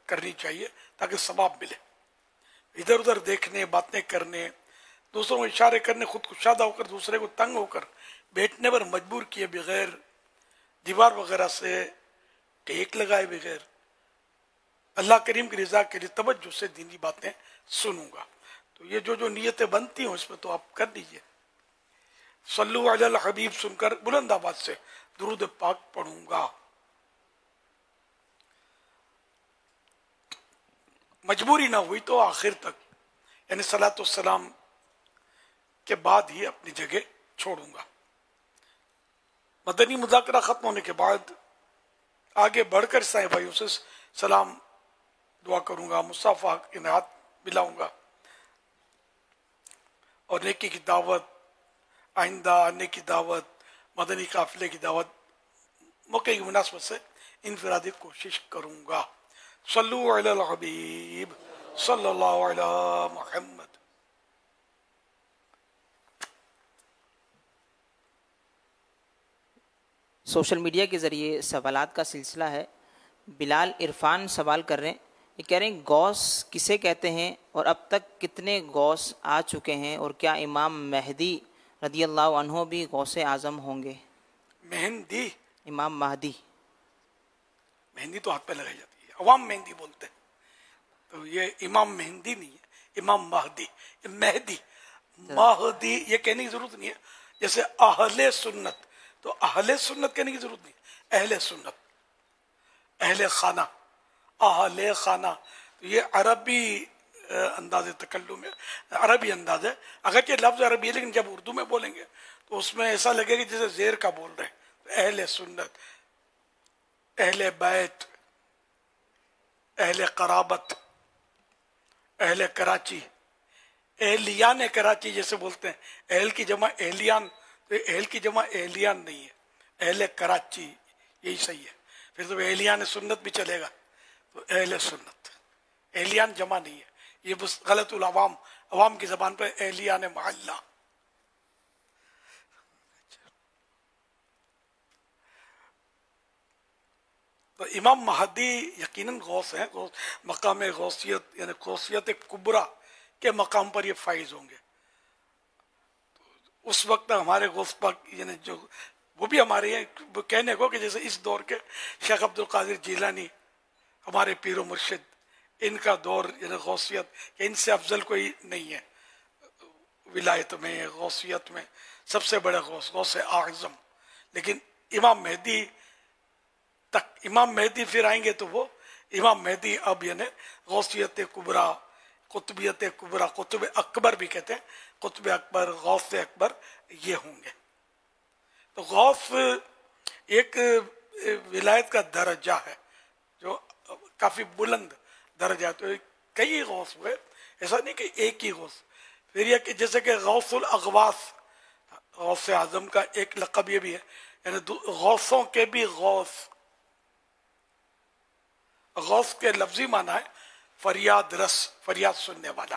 کرنی چاہیے تاکہ ثواب ملے. ادھر ادھر دیکھنے، باتیں کرنے، دوسروں کو اشارے کرنے، خود کشادہ ہو کر دوسرے کو تنگ ہو کر بیٹھنے پر مجبور کیے بغیر، دیوار وغیرہ سے ٹیک لگائے بغیر، اللہ کریم کی رضا کے لیے توجہ سے دینی باتیں سنوں گا. تو یہ جو نیتیں بنتی ہوں اس میں تو آپ کر دیجئے. صلو علی الحبیب سن کر بلند آواز سے درود پاک پڑھوں گا. مجبوری نہ ہوئی تو آخر تک یعنی صلاۃ والسلام کے بعد ہی اپنی جگہ چھوڑوں گا. مدنی مذاکرہ ختم ہونے کے بعد آگے بڑھ کر عیسائی بھائیوں سے سلام دعا کروں گا، مصافحہ کے ہاتھ ملاؤں گا اور نیکی کی دعوت، آئندہ آنے کی دعوت، مدنی قافلے کی دعوت موقع کی مناسبت سے انفرادی کوشش کروں گا. صلو علی الحبیب صلی اللہ علی محمد. سوشل میڈیا کے ذریعے سوالات کا سلسلہ ہے. بلال عرفان سوال کر رہے ہیں، یہ کہہ رہے ہیں غوث کسے کہتے ہیں اور اب تک کتنے غوث آ چکے ہیں، اور کیا امام مہدی رضی اللہ عنہ بھی غوث اعظم ہوں گے؟ مہندی، امام مہدی. مہندی تو ہاتھ پہ لگائی جاتی ہے، عوام مہندی بولتے ہیں، تو یہ امام مہندی نہیں ہے، امام مہدی. مہدی مہدی یہ کہنے کی ضرورت نہیں ہے. جیسے اہل سنت، تو اہل سنت کہنے کی ضرورت نہیں، اہل سنت، اہل خانہ، اہل خانہ. تو یہ عربی انداز تکلم ہے، عربی انداز ہے. اگرچہ لفظ عربی ہے لیکن جب اردو میں بولیں گے تو اس میں ایسا لگے گا جیسے زیر کا بول رہے ہیں. اہل سنت، اہل بیت، اہل قرابت، اہل کراچی، اہلیان کراچی جیسے بولتے ہیں. اہل کی جمع اہلیان، تو اہل کی جمع اہلیان نہیں ہے، اہل کراچی یہی صحیح ہے. پھر تو اہلیان سنت بھی چلے گا. تو اہل سنت، اہلیان جمع نہیں ہے، یہ بس غلط العوام، عوام کی زبان پہ اہلیان محلہ. تو امام مہدی یقیناً غوث ہیں، مقام غوثیت یعنی غوثیت کبریٰ کے مقام پر یہ فائز ہوں گے. اس وقت ہمارے غوث پاک یعنی جو وہ بھی ہمارے ہیں، وہ کہنے کو کہ جیسے اس دور کے شیخ عبد القادر جیلانی ہمارے پیر و مرشد، ان کا دور یعنی غوثیت کہ ان سے افضل کوئی نہیں ہے ولایت میں، غوثیت میں سب سے بڑے غوث، غوث اعظم. لیکن امام مہدی تک، امام مہدی پھر آئیں گے تو وہ امام مہدی اب یعنی غوثیت کبریٰ، قطبیت کبریٰ، قطب اکبر بھی کہتے ہیں، قطب اکبر، غوث اکبر یہ ہوں گے. تو غوث ایک ولایت کا درجہ ہے جو کافی بلند درجہ ہے. تو کئی غوث ہوئے، ایسا نہیں کہ ایک ہی غوث. پھر یہ کہ جیسے کہ غوث الاغواث، غوث اعظم کا ایک لقب یہ بھی ہے، یعنی غوثوں کے بھی غوث. غوث کے لفظی معنی ہے فریاد رس، فریاد سننے والا.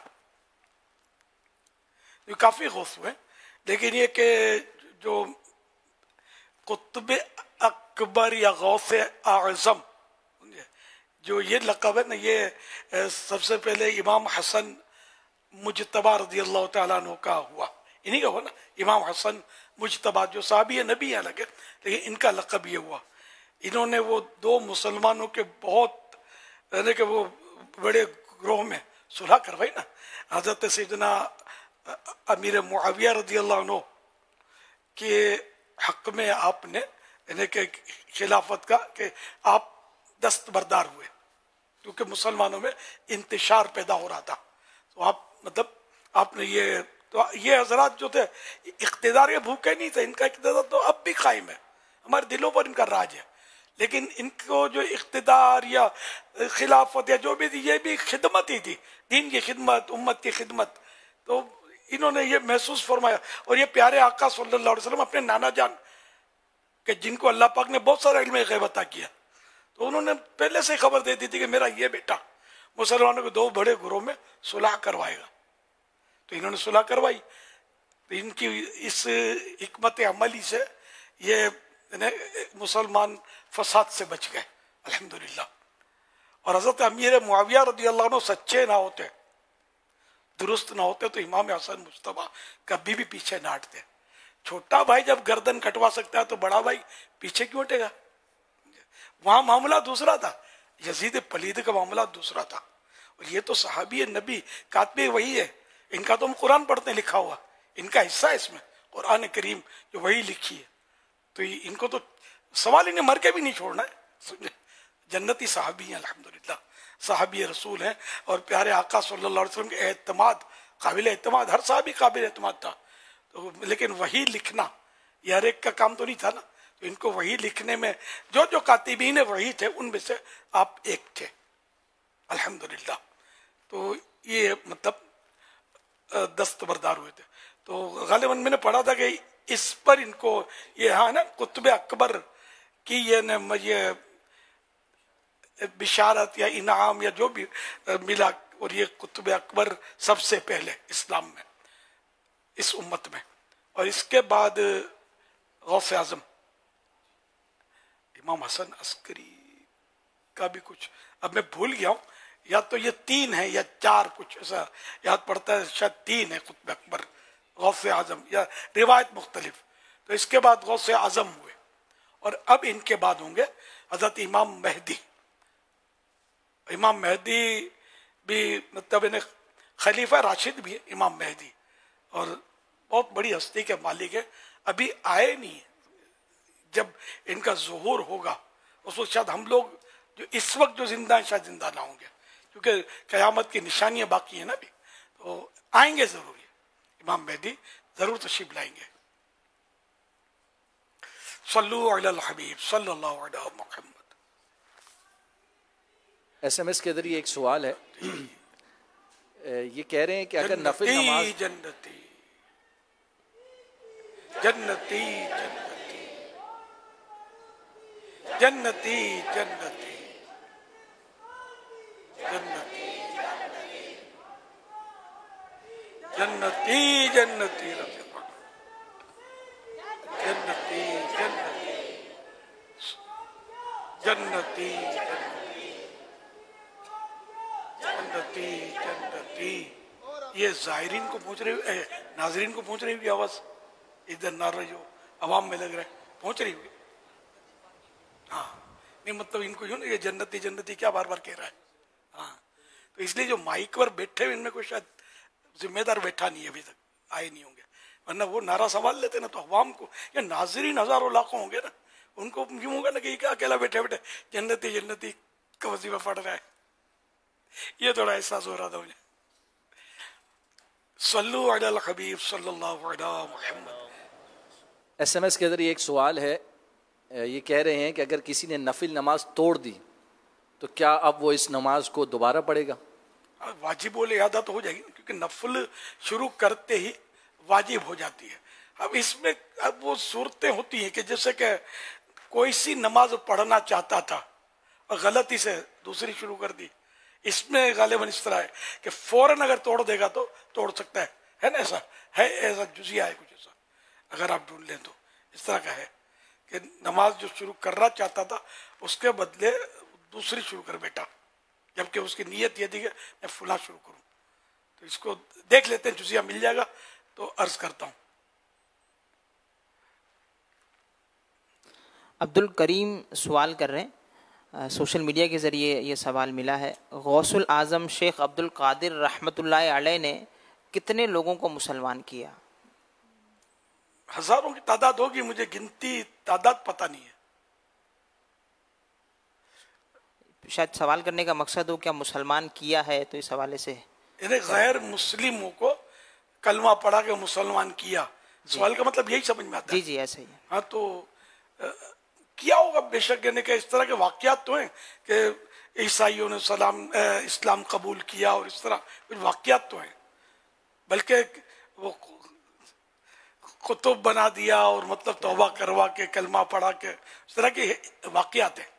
یہ کافی غوث ہوئے، لیکن یہ کہ جو قطب اکبر یا غوث اعظم جو یہ لقب ہے نا، یہ سب سے پہلے امام حسن مجتبی رضی اللہ تعالیٰ عنہ کا ہوا. انہی کا ہوا نا، امام حسن مجتبی جو صحابی ہے، نبی ہے لگے، لیکن ان کا لقب یہ ہوا. انہوں نے وہ دو مسلمانوں کے بہت یعنی کہ وہ بڑے گروہ میں صلح کروائی نا. حضرت سیدنا امیر معاویہ رضی اللہ عنہ کے حق میں آپ نے یعنی کہ خلافت کا کہ آپ دستبردار ہوئے کیونکہ مسلمانوں میں انتشار پیدا ہو رہا تھا. تو آپ مطلب آپ نے یہ حضرات جو تھے اقتدار کے بھوکے نہیں تھے، ان کا اقتدار تو اب بھی قائم ہے، ہمارے دلوں پر ان کا راج ہے. لیکن ان کو جو اقتدار یا خلافت یا جو بھی تھی، یہ بھی خدمت ہی تھی، دین کی خدمت، امت کی خدمت. تو انہوں نے یہ محسوس فرمایا. اور یہ پیارے آقا صلی اللہ علیہ وسلم اپنے نانا جان کہ جن کو اللہ پاک نے بہت سارا علم غیب عطا کیا، تو انہوں نے پہلے سے خبر دے دی تھی کہ میرا یہ بیٹا مسلمانوں کے دو بڑے گروہ میں صلح کروائے گا. تو انہوں نے صلح کروائی. تو ان کی اس حکمت عملی سے یہ مسلمان فساد سے بچ گئے الحمدللہ. اور حضرت امیر معاویہ رضی اللہ عنہ سچے نہ ہوتے، درست نہ ہوتے، تو امام حسن مجتبیٰ کبھی بھی پیچھے نہ ہٹتے. چھوٹا بھائی جب گردن کٹوا سکتا ہے تو بڑا بھائی پیچھے کیوں ہٹے گا؟ وہاں معاملہ دوسرا تھا، یزید پلید کا معاملہ دوسرا تھا. اور یہ تو صحابی نبی کاتب وہی ہے، ان کا تو ہم قرآن پڑھتے ہیں لکھا ہوا، ان کا حصہ ہے اس میں قرآن کریم جو وہی لکھی ہے. تو ان کو تو سوال انہیں مر کے بھی نہیں چھوڑنا ہے. جنتی صحابی ہیں الحمدللہ، صحابی رسول ہیں، اور پیارے آقا صلی اللہ علیہ وسلم کے اعتماد، قابل اعتماد، ہر صحابی قابل اعتماد تھا. تو لیکن وہی لکھنا یہ ہر ایک کا کام تو نہیں تھا نا. تو ان کو وہی لکھنے میں جو کاتبین وہی تھے ان میں سے آپ ایک تھے الحمدللہ. تو یہ مطلب دستبردار ہوئے تھے. تو غالباً میں نے پڑھا تھا کہ اس پر ان کو یہ ہاں نا قطب اکبر کی یہ بشارت یا انعام یا جو بھی ملا، اور یہ قطب اکبر سب سے پہلے اسلام میں، اس امت میں. اور اس کے بعد غوث اعظم امام حسن عسکری کا بھی کچھ اب میں بھول گیا ہوں، یا تو یہ 3 ہے یا 4 کچھ ایسا یاد پڑتا ہے، شاید 3 ہے قطب اکبر غوث اعظم، یا روایت مختلف. تو اس کے بعد غوث اعظم ہوئے، اور اب ان کے بعد ہوں گے حضرت امام مہدی. امام مہدی بھی مطلب خلیفہ راشد بھی ہے امام مہدی، اور بہت بڑی ہستی کے مالک ہے. ابھی آئے نہیں، جب ان کا ظہور ہوگا اس وقت شاید ہم لوگ جو اس وقت جو زندہ ہیں شاید زندہ نہ ہوں گے، کیونکہ قیامت کی نشانیاں باقی ہیں نا ابھی. تو آئیں گے ضرور، امام مہدی ضرور تشریف لائیں گے. صلو علی الحبیب صلی اللہ علیہ محمد. ایس ایم ایس کے ذریعے ایک سوال ہے، یہ کہہ رہے ہیں کہ اگر نفل نماز جنتی جنتی جنتی جنتی جنتی جنتی جنتی جنتی جنتی جنتی جنتی جنتی. یہ زائرین کو پہنچ رہی ہوئی، ناظرین کو پہنچ رہی ہوئی آواز، ادھر نہ رہی ہو، عوام میں لگ رہا ہے پہنچ رہی ہوئی. ہاں نہیں مطلب ان کو یوں یہ جنتی جنتی کیا بار بار کہہ رہا ہے. ہاں تو اس لیے جو مائک پر بیٹھے ہوئے ان میں کوئی شاید ذمہ دار بیٹھا نہیں ہے، ابھی تک آئے نہیں ہوں گے، ورنہ وہ نعرہ سوال لیتے نا تو عوام کو، یا ناظرین ہزاروں لاکھوں ہوں گے نا، ان کو یوں ہوگا نا کہ یہ کیا اکیلا بیٹھے بیٹھے جنتی جنتی کا وظیفہ پڑھ رہا ہے. یہ تھوڑا احساس ہو رہا تھا مجھے. صلو علی الحبیب صلی اللہ علیہ محمد. ایس ایم ایس کے ذریعے ایک سوال ہے، یہ کہہ رہے ہیں کہ اگر کسی نے نفل نماز توڑ دی تو کیا اب وہ اس نماز کو دوبارہ پڑھے گا؟ واجب الادا تو ہو جائے گی، کیونکہ نفل شروع کرتے ہی واجب ہو جاتی ہے. اب اس میں اب وہ صورتیں ہوتی ہیں کہ جیسے کہ کوئی سی نماز پڑھنا چاہتا تھا اور غلطی سے دوسری شروع کر دی. اس میں غالباً اس طرح ہے کہ فوراً اگر توڑ دے گا تو توڑ سکتا ہے نا، ایسا ہے، ایسا جزیہ ہے کچھ ایسا اگر آپ ڈھونڈ لیں تو اس طرح کا ہے کہ نماز جو شروع کرنا چاہتا تھا اس کے بدلے دوسری شروع کر بیٹا، جبکہ اس کی نیت یہ تھی کہ میں فلاں شروع کروں. تو اس کو دیکھ لیتے ہیں، جزیہ مل جائے گا تو عرض کرتا ہوں. عبد الکریم سوال کر رہے ہیں، سوشل میڈیا کے ذریعے یہ سوال ملا ہے، غوث الاعظم شیخ عبد القادر رحمۃ اللہ علیہ نے کتنے لوگوں کو مسلمان کیا؟ ہزاروں کی تعداد ہوگی، مجھے گنتی تعداد پتہ نہیں ہے. شاید سوال کرنے کا مقصد ہو کیا مسلمان کیا ہے، تو اس حوالے سے یعنی غیر مسلموں کو کلمہ پڑھا کے مسلمان کیا، سوال کا مطلب یہی سمجھ میں آتا ہے. جی ایسا ہی ہے. ہاں تو کیا ہوگا بے شک، یعنی کہ اس طرح کے واقعات تو ہیں کہ عیسائیوں نے اسلام قبول کیا اور اس طرح کچھ واقعات تو ہیں، بلکہ وہ کتب بنا دیا اور مطلب توبہ کروا کے کلمہ پڑھا کے اس طرح کے واقعات ہیں.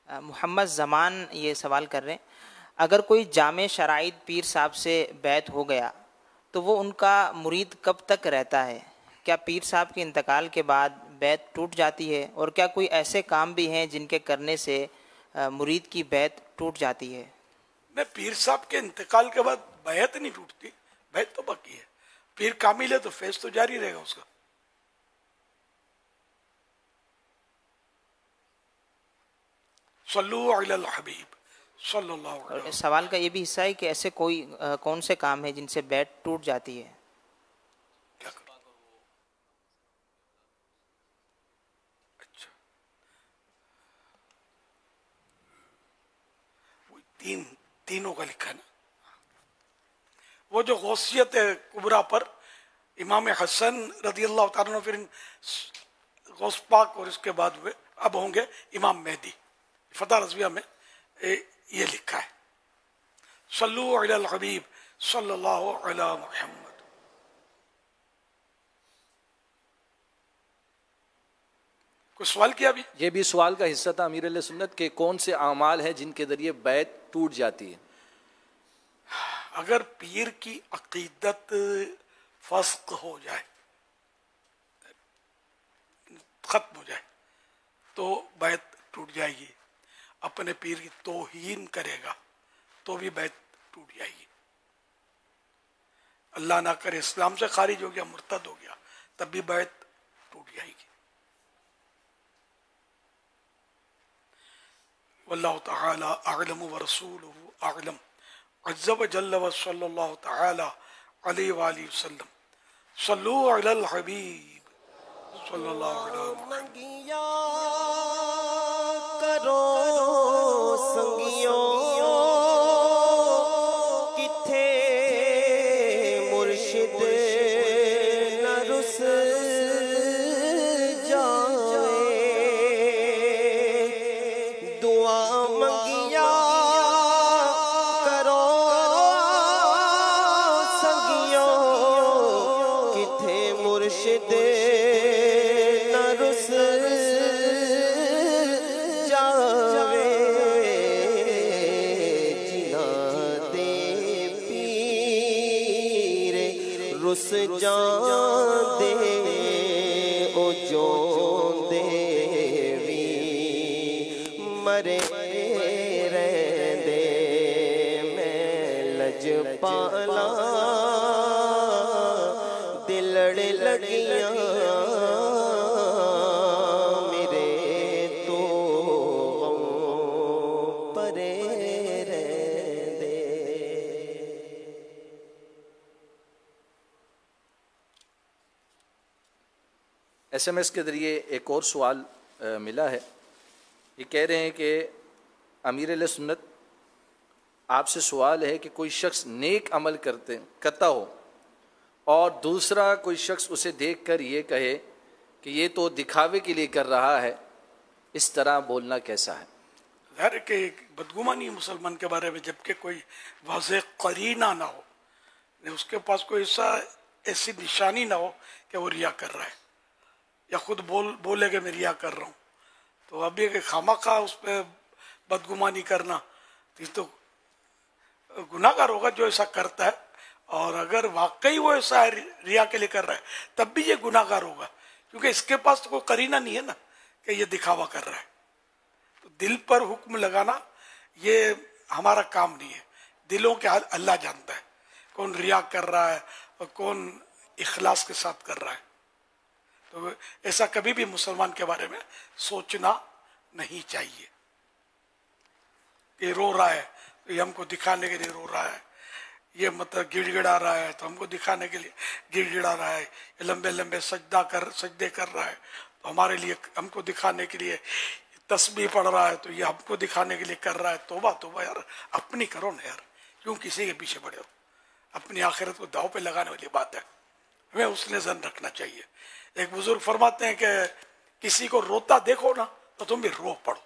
محمد زمان یہ سوال کر رہے ہیں، اگر کوئی جامع شرائط پیر صاحب سے بیعت ہو گیا تو وہ ان کا مرید کب تک رہتا ہے؟ کیا پیر صاحب کے انتقال کے بعد بیعت ٹوٹ جاتی ہے؟ اور کیا کوئی ایسے کام بھی ہیں جن کے کرنے سے مرید کی بیعت ٹوٹ جاتی ہے؟ میں پیر صاحب کے انتقال کے بعد بیعت نہیں ٹوٹتی، بیعت تو باقی ہے. پیر کامل ہے تو فیض تو جاری رہے گا اس کا. صلو علی الحبیب صلی اللہ علیہ اور وسلم. سوال کا یہ بھی حصہ ہے کہ ایسے کوئی کون سے کام ہیں جن سے بیعت ٹوٹ جاتی ہے؟ کیا کریں؟ اچھا، تینوں کا لکھا ہے نا. وہ جو غوثیت کبریٰ پر امام حسن رضی اللہ تعالیٰ عنہ، پھر غوث پاک، اور اس کے بعد ہوئے اب ہوں گے امام مہدی. فتح رضویہ میں یہ لکھا ہے، صلو علی الحبیب صلی اللہ علی محمد. کوئی سوال کیا بھی؟ یہ بھی سوال کا حصہ تھا امیر علیہ سنت کہ کون سے اعمال ہیں جن کے ذریعے بیعت ٹوٹ جاتی ہے؟ اگر پیر کی عقیدت فسق ہو جائے، ختم ہو جائے، تو بیعت ٹوٹ جائے گی. اپنے پیر کی توہین کرے گا تو بھی بیعت ٹوٹ جائے گی. اللہ نہ کرے اسلام سے خارج ہو گیا، مرتد ہو گیا، تب بھی بیعت ٹوٹ جائے گی. واللہ تعالی اعلم ورسولہ اعلم عز وجل وصلی اللہ تعالی علیہ وآلہ وسلم. صلو علی الحبیب صلی اللہ علیہ وسلم. کرو سنگیوں کتھے مرشد نہ رس جائے. دعا منگیا کرو سنگیوں کتھے مرشد نہ رس رس جان دے او جون دے وی مرے رہندے میں لج پالا دلڑ لگیاں میرے تو غم پرے رہندے. ایس ایم ایس کے ذریعے ایک اور سوال ملا ہے. یہ کہہ رہے ہیں کہ امیر علیہ سنت آپ سے سوال ہے کہ کوئی شخص نیک عمل کرتا ہو اور دوسرا کوئی شخص اسے دیکھ کر یہ کہے کہ یہ تو دکھاوے کے لیے کر رہا ہے، اس طرح بولنا کیسا ہے؟ ظاہر ہے کہ بدگمانی مسلمان کے بارے میں، جبکہ کوئی واضح قرینہ نہ ہو، اس کے پاس کوئی ایسی نشانی نہ ہو کہ وہ ریا کر رہا ہے، یا خود بولے کہ میں ریا کر رہا ہوں. تو اب یہ کہ خامخواہ اس پہ بدگمانی کرنا، یہ تو گناہ گار ہوگا جو ایسا کرتا ہے. اور اگر واقعی وہ ایسا ریا کے لیے کر رہا ہے تب بھی یہ گناہ گار ہوگا، کیونکہ اس کے پاس تو کوئی قرینہ نہیں ہے نا کہ یہ دکھاوا کر رہا ہے. تو دل پر حکم لگانا یہ ہمارا کام نہیں ہے. دلوں کے حال اللہ جانتا ہے، کون ریا کر رہا ہے اور کون اخلاص کے ساتھ کر رہا ہے. تو ایسا کبھی بھی مسلمان کے بارے میں سوچنا نہیں چاہیے کہ رو رہا ہے تو یہ ہم کو دکھانے کے لیے رو رہا ہے، یہ مطلب گڑ گڑا رہا ہے تو ہم کو دکھانے کے لیے گڑ گڑا رہا ہے، یہ لمبے لمبے سجدے کر رہا ہے تو ہمارے لیے، ہم کو دکھانے کے لیے تسبیح پڑھ رہا ہے تو یہ ہم کو دکھانے کے لیے کر رہا ہے. توبہ توبہ یار، اپنی کرو نا یار، کیوں کسی کے پیچھے پڑے ہو؟ اپنی آخرت کو داؤ پہ لگانے والی بات ہے، ہمیں اس نے ذہن رکھنا چاہیے. ایک بزرگ فرماتے ہیں کہ کسی کو روتا دیکھو نا تو تم بھی رو پڑو.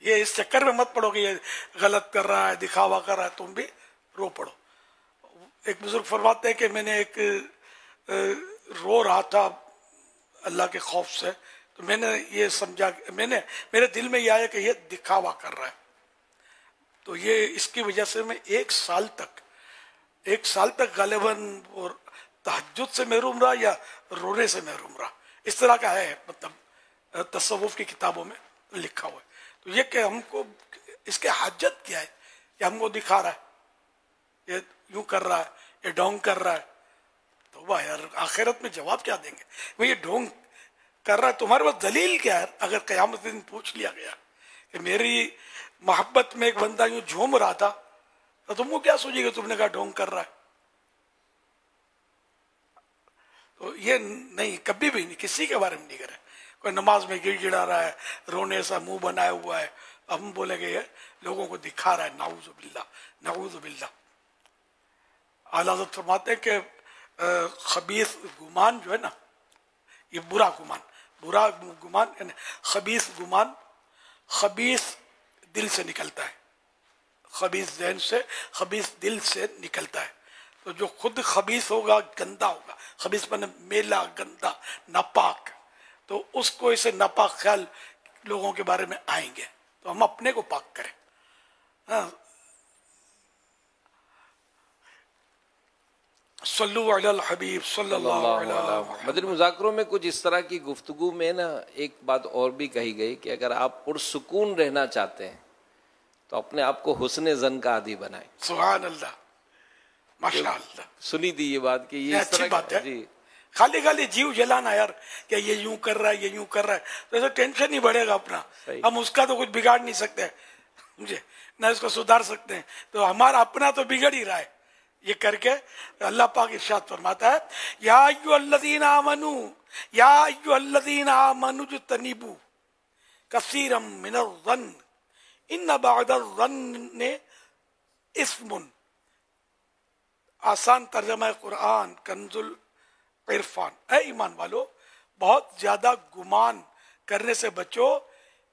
یہ اس چکر میں مت پڑو کہ یہ غلط کر رہا ہے، دکھاوا کر رہا ہے، تم بھی رو پڑو. ایک بزرگ فرماتے ہیں کہ میں نے ایک رو رہا تھا اللہ کے خوف سے، تو میں نے یہ سمجھا، میرے دل میں یہ آیا کہ یہ دکھاوا کر رہا ہے. تو یہ اس کی وجہ سے میں ایک سال تک غالباً تہجد سے محروم رہا یا رونے سے محروم رہا. اس طرح کا ہے مطلب تصوف کی کتابوں میں لکھا ہوا ہے. تو یہ کہ ہم کو اس کے حاجت کیا ہے کہ ہم کو دکھا رہا ہے یہ یوں کر رہا ہے, یہ ڈھونگ کر رہا ہے. تو واہ یار, آخرت میں جواب کیا دیں گے؟ وہ یہ ڈھونگ کر رہا ہے, تمہارے پاس دلیل کیا ہے؟ اگر قیامت دن پوچھ لیا گیا کہ میری محبت میں ایک بندہ یوں جھوم رہا تھا, تو تم کو کیا سوچے گا؟ تم نے کہا ڈھونگ کر رہا ہے. تو یہ نہیں, کبھی بھی نہیں, کسی کے بارے میں نہیں کرے. کوئی نماز میں گڑ گڑا رہا ہے, رونے سا منہ بنایا ہوا ہے, ہم بولے گے یہ لوگوں کو دکھا رہا ہے. نعوذ باللہ, نعوذ باللہ. اعلیٰ حضرت فرماتے ہیں کہ خبیث گمان جو ہے نا, یہ برا گمان یعنی خبیث گمان خبیث دل سے نکلتا ہے, خبیث ذہن سے, خبیث دل سے نکلتا ہے. تو جو خود خبیث ہوگا, گندا ہوگا, خبیث معنی میلا, گندا, ناپاک, تو اس کو اسے ناپاک خیال لوگوں کے بارے میں آئیں گے. تو ہم اپنے کو پاک کریں. صلو علی الحبیب صلی اللہ علیہ وسلم. مدنی مذاکروں میں کچھ اس طرح کی گفتگو میں نا ایک بات اور بھی کہی گئی کہ اگر آپ پرسکون رہنا چاہتے ہیں تو اپنے آپ کو حسن زن کا عادی بنائیں. سبحان اللہ, ماشاء اللہ. سنی تھی یہ بات کہ یہ اس اچھی طرح بات ہے. جی خالی جیو جلانا یار کہ یہ یوں کر رہا ہے, یہ یوں کر رہا ہے, تو ایسا ٹینشن ہی بڑھے گا اپنا. صحیح. ہم اس کا تو کچھ بگاڑ نہیں سکتے مجھے, نہ اس کو سدھار سکتے ہیں. تو ہمارا اپنا تو بگڑ ہی رہا ہے. یہ کر کے اللہ پاک ارشاد فرماتا ہے, یا ایھا الذین آمنوا, یا ایھا الذین آمنوا اجتنبوا کثیرا من الظن ان بعض الظن اثم. آسان ترجمہ قرآن کنز العرفان. اے ایمان والو, بہت زیادہ گمان کرنے سے بچو,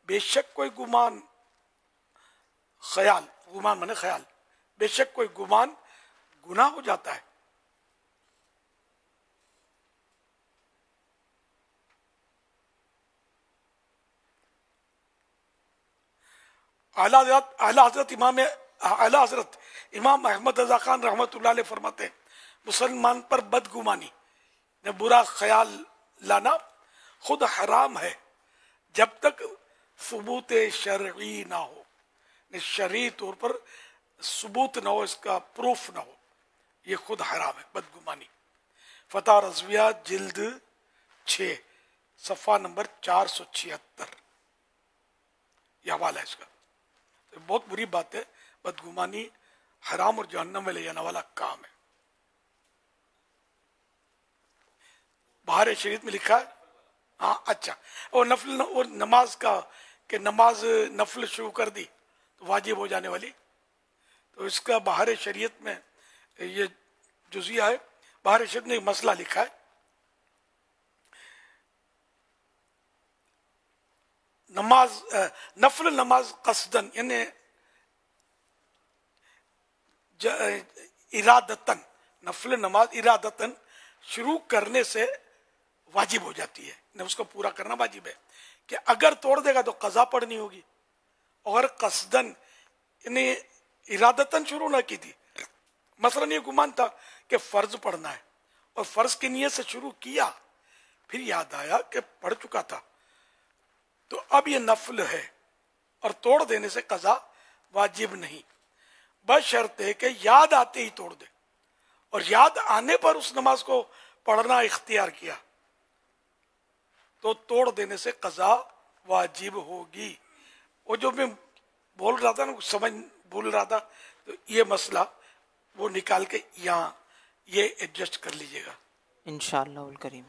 بے شک کوئی گمان, خیال, گمان مانے خیال, بے شک کوئی گمان گناہ ہو جاتا ہے. اعلیٰ حضرت امام احمد رضا خان رحمۃ اللہ علیہ فرماتے ہیں, مسلمان پر بدگمانی نے برا خیال لانا خود حرام ہے جب تک ثبوت شرعی نہ ہو, شرعی طور پر ثبوت نہ ہو, اس کا پروف نہ ہو. یہ خود حرام ہے بدگمانی. فتح رضویہ جلد 6 صفحہ نمبر 476 یہ حوالہ ہے اس کا. بہت بری بات ہے, بدگمانی حرام اور جہنم میں لے جانے والا کام ہے. بہار شریعت میں لکھا ہے. ہاں اچھا, اور نفل اور نماز کا کہ نماز نفل شروع کر دی تو واجب ہو جانے والی, تو اس کا بہار شریعت میں یہ جزیہ ہے. بہار شریعت نے ایک مسئلہ لکھا ہے, نماز نفل نماز قصدن یعنی ارادتن, نفل نماز ارادتن شروع کرنے سے واجب ہو جاتی ہے, اس کو پورا کرنا واجب ہے. کہ اگر توڑ دے گا تو قضا پڑھنی ہوگی, اور قصدن یعنی ارادتن شروع نہ کی تھی, مثلا یہ گمان تھا کہ فرض پڑھنا ہے اور فرض کی نیت سے شروع کیا, پھر یاد آیا کہ پڑھ چکا تھا, تو اب یہ نفل ہے اور توڑ دینے سے قضا واجب نہیں, بشرط کہ یاد آتے ہی توڑ دے, اور یاد آنے پر اس نماز کو پڑھنا اختیار کیا تو توڑ دینے سے قضا واجب ہوگی. وہ جو میں بول رہا تھا نا, کچھ سمجھ بول رہا تھا, تو یہ مسئلہ وہ نکال کے یہاں یہ ایڈجسٹ کر لیجئے گا انشاءاللہ الکریم.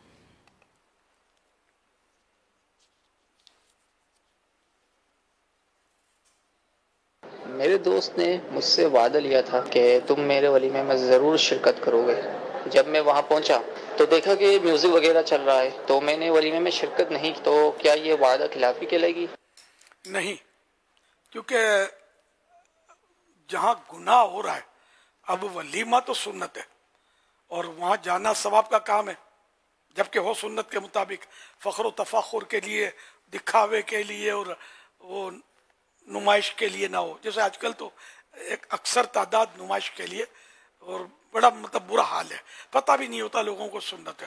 میرے دوست نے مجھ سے وعدہ لیا تھا کہ تم میرے ولیمے میں ضرور شرکت کرو گے. جب میں وہاں پہنچا تو دیکھا کہ میوزک وغیرہ چل رہا ہے, تو میں نے ولیمے میں شرکت نہیں کی, تو کیا یہ وعدہ خلافی کہلائے گی؟ نہیں, کیونکہ جہاں گناہ ہو رہا ہے, اب ولیمہ تو سنت ہے اور وہاں جانا ثواب کا کام ہے, جبکہ ہو سنت کے مطابق, فخر و تفاخر کے لیے, دکھاوے کے لیے اور وہ نمائش کے لیے نہ ہو. جیسے آج کل تو ایک اکثر تعداد نمائش کے لیے, اور بڑا مطلب برا حال ہے, پتہ بھی نہیں ہوتا لوگوں کو سنت ہے.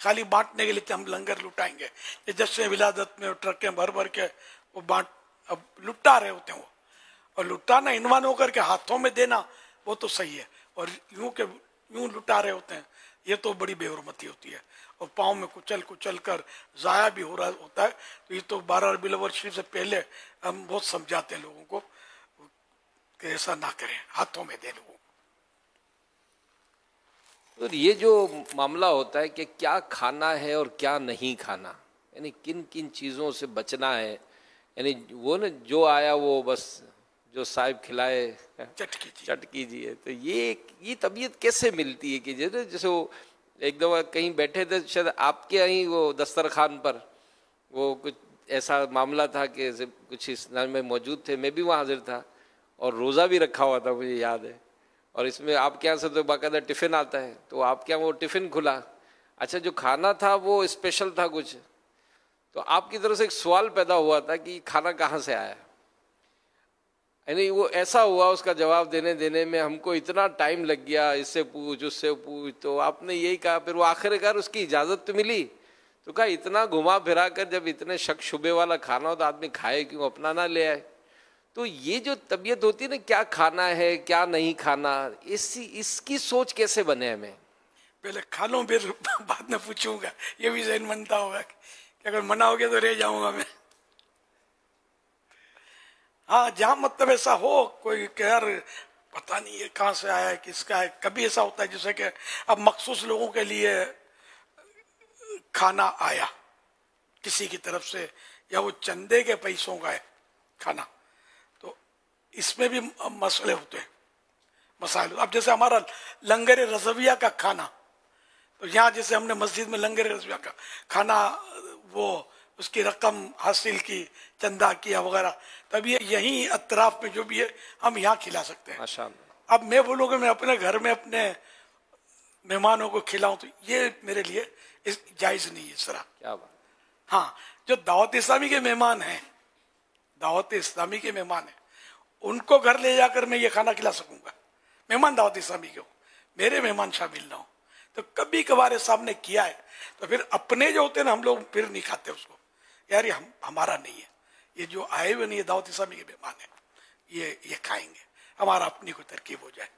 خالی بانٹنے کے لیے ہم لنگر لٹائیں گے. یہ جشن ولادت میں ٹرکیں بھر بھر کے وہ اب لٹا رہے ہوتے ہیں وہ. اور لٹانا عنوان ہو کر کے ہاتھوں میں دینا وہ تو صحیح ہے, اور یوں لٹا رہے ہوتے ہیں, یہ تو بڑی بے حرمتی ہوتی ہے, اور پاؤں میں کچل کر ضائع بھی ہو رہا ہوتا ہے. تو یہ تو 12 ربیع الاول شریف سے پہلے ہم بہت سمجھاتے ہیں لوگوں کو کہ ایسا نہ کریں, ہاتھوں میں دیں لوگوں کو. اور یہ جو معاملہ ہوتا ہے کہ کیا کھانا ہے اور کیا نہیں کھانا, یعنی کن کن چیزوں سے بچنا ہے, یعنی وہ نا جو آیا وہ بس جو صاحب کھلائے چٹ کیجیے. تو یہ طبیعت کیسے ملتی ہے کہ جیسے وہ ایک دفعہ کہیں بیٹھے تھے, شاید آپ کے یہیں وہ دسترخوان پر وہ کچھ ایسا معاملہ تھا کہ کچھ اس نام میں موجود تھے, میں بھی وہاں حاضر تھا, اور روزہ بھی رکھا ہوا تھا مجھے یاد ہے. اور اس میں آپ کے یہاں سے تو باقاعدہ ٹفن آتا ہے, تو آپ کے یہاں وہ ٹفن کھلا, اچھا جو کھانا تھا وہ اسپیشل تھا کچھ, تو آپ کی طرف سے ایک سوال پیدا ہوا تھا کہ کھانا کہاں سے آیا. یعنی وہ ایسا ہوا اس کا جواب دینے میں ہم کو اتنا ٹائم لگ گیا, اس سے پوچھ اس سے پوچھ, تو آپ نے یہی کہا, پھر وہ آخر کار اس کی اجازت تو ملی, تو کہا اتنا گھما پھرا کر جب اتنے شک شبے والا کھانا ہو تو آدمی کھائے کیوں, اپنا نہ لے آئے. تو یہ جو طبیعت ہوتی ہے نا, کیا کھانا ہے کیا نہیں کھانا, اس کی سوچ کیسے بنے ہمیں؟ پہلے کھا لوں پھر بعد میں پوچھوں گا, یہ بھی ذہن بنتا ہوگا کہ اگر منع ہو گیا تو رہ جاؤں گا میں. ہاں جہاں مطلب ایسا ہو کوئی کہ یار پتہ نہیں ہے کہاں سے آیا ہے کس کا ہے. کبھی ایسا ہوتا ہے جیسے کہ اب مخصوص لوگوں کے لیے کھانا آیا کسی کی طرف سے, یا وہ چندے کے پیسوں کا ہے کھانا, تو اس میں بھی مسئلے ہوتے ہیں, مسائل. اب جیسے ہمارا لنگر رضویہ کا کھانا, تو یہاں جیسے ہم نے مسجد میں لنگر رضویہ کا کھانا وہ اس کی رقم حاصل کی, چندہ کیا وغیرہ, تب یہ یہیں اطراف میں جو بھی ہے ہم یہاں کھلا سکتے ہیں. اب میں بولوں کہ میں اپنے گھر میں اپنے مہمانوں کو کھلاؤں تو یہ میرے لیے جائز نہیں ہے اس طرح. کیا بات. ہاں جو دعوت اسلامی کے مہمان ہیں, دعوت اسلامی کے مہمان ہیں, ان کو گھر لے جا کر میں یہ کھانا کھلا سکوں گا. مہمان دعوت اسلامی کے ہوں, میرے مہمان شامل نہ ہوں. تو کبھی کبھار صاحب نے کیا ہے, تو پھر اپنے جو ہوتے ہیں نا ہم لوگ پھر نہیں کھاتے اس کو, یار یہ ہمارا نہیں ہے, یہ جو آئے ہوئے نہیں ہے دعوت اسلامی کے مہمان ہیں, یہ کھائیں گے, ہمارا اپنی کوئی ترکیب ہو جائے.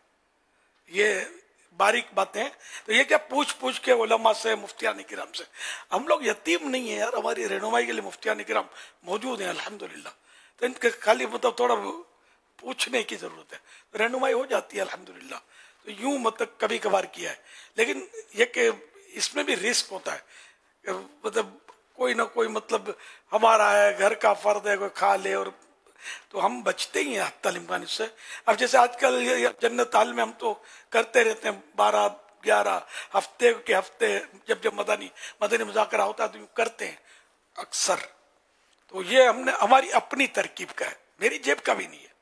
یہ باریک باتیں. تو یہ کیا پوچھ کے علماء سے, مفتیان کرام سے, ہم لوگ یتیم نہیں ہیں یار, ہماری رہنمائی کے لیے مفتیان کرام موجود ہیں الحمدللہ. تو ان کے خالی مطلب تھوڑا پوچھنے کی ضرورت ہے, رہنمائی ہو جاتی ہے الحمدللہ. تو یوں مطلب کبھی کبھار کیا ہے, لیکن یہ کہ اس میں بھی رسک ہوتا ہے, مطلب کوئی نہ کوئی مطلب ہمارا ہے, گھر کا فرد ہے, کوئی کھا لے, اور تو ہم بچتے ہی ہیں حتی الامکان اس سے. اب جیسے آج کل جنت حال میں ہم تو کرتے رہتے ہیں 12-11 ہفتے کے ہفتے, جب مدنی مذاکرہ ہوتا ہے تو کرتے ہیں اکثر. تو یہ ہم نے ہماری اپنی ترکیب کا ہے, میری جیب کا بھی نہیں ہے,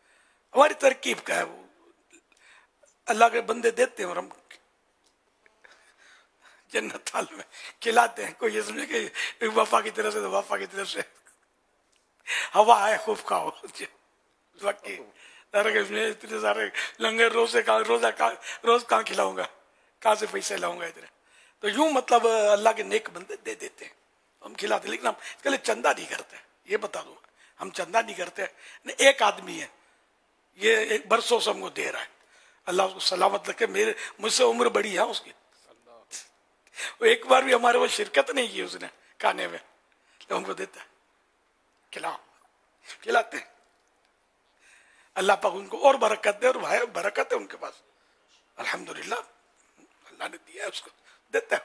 ہماری ترکیب کا ہے. وہ اللہ کے بندے دیتے ہیں اور ہم جنت حال میں کھلاتے ہیں. کوئی یہ سمجھے کہ وفا کی طرف سے, تو وفا کی طرف سے ہوا ہے خوب کھاؤ. اتنے سارے لنگر روز کہاں کھلاؤں گا, کہاں سے پیسے لاؤں گا اتنے. تو یوں مطلب اللہ کے نیک بندے دے دیتے ہیں, ہم کھلاتے, لیکن ہم اس کے لیے چندہ نہیں کرتے. یہ بتا دوں ہم چندہ نہیں کرتے. ایک آدمی ہے, یہ ایک برسوں سے ہم کو دے رہا ہے, اللہ اس کو سلامت رکھے. مجھ سے عمر بڑی ہے اس کی, وہ ایک بار بھی ہمارے وہ شرکت نہیں کی اس نے کھانے میں, تو ہم کو دیتا ہے, کھلاتے ہیں. اللہ پاک ان کو اور برکت دے, اور بھائی برکت ہے ان کے پاس الحمدللہ, اللہ نے دیا ہے اس کو, دیتا ہے.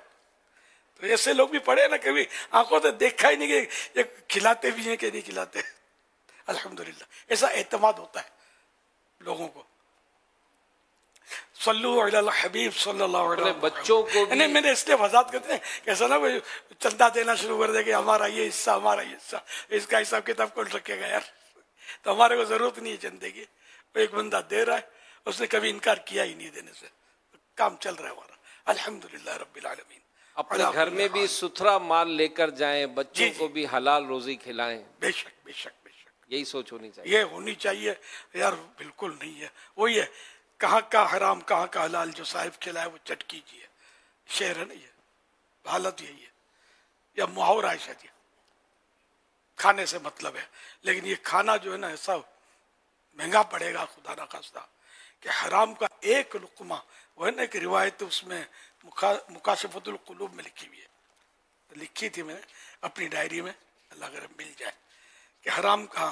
تو ایسے لوگ بھی پڑے نا, کبھی آنکھوں سے دیکھا ہی نہیں کہ یہ کھلاتے بھی ہیں کہ نہیں کھلاتے. الحمدللہ ایسا اعتماد ہوتا ہے لوگوں کو. صلو علی الحبیب صلی اللہ علیہ وسلم. بچوں کو نہیں, میں نے اس لیے وضاحت کرتے ہیں کہ ایسا نہ کوئی چندہ دینا شروع کر دے کہ ہمارا یہ حصہ, ہمارا یہ حصہ, اس کا حساب کتاب کون رکھے گا یار. تو ہمارے کو ضرورت نہیں ہے چندے کی, ایک بندہ دے رہا ہے, اس نے کبھی انکار کیا ہی نہیں دینے سے, کام چل رہا ہے ہمارا الحمدللہ رب العالمین. اپنے گھر میں بھی ستھرا مال لے کر جائیں, بچوں کو بھی حلال روزی کھلائیں. بے شک بے شک بے شک, یہی سوچ ہونی چاہیے. یہ ہونی چاہیے یار, بالکل نہیں ہے. وہی ہے کہاں کا حرام کہاں کا حلال, جو صاحب کھلائے وہ چٹ کیجیے, شعر ہے نا یہ. حالت یہی ہے، یا محاورہ ہے شاید، کھانے سے مطلب ہے، لیکن یہ کھانا جو ہے نا ایسا مہنگا پڑے گا خدا نہ خواستہ کہ حرام کا ایک لقمہ، وہ ہے نا ایک روایت اس میں مکاشفۃ القلوب میں لکھی ہوئی ہے، لکھی تھی میں نے اپنی ڈائری میں، اللہ اگر مل جائے، کہ حرام کا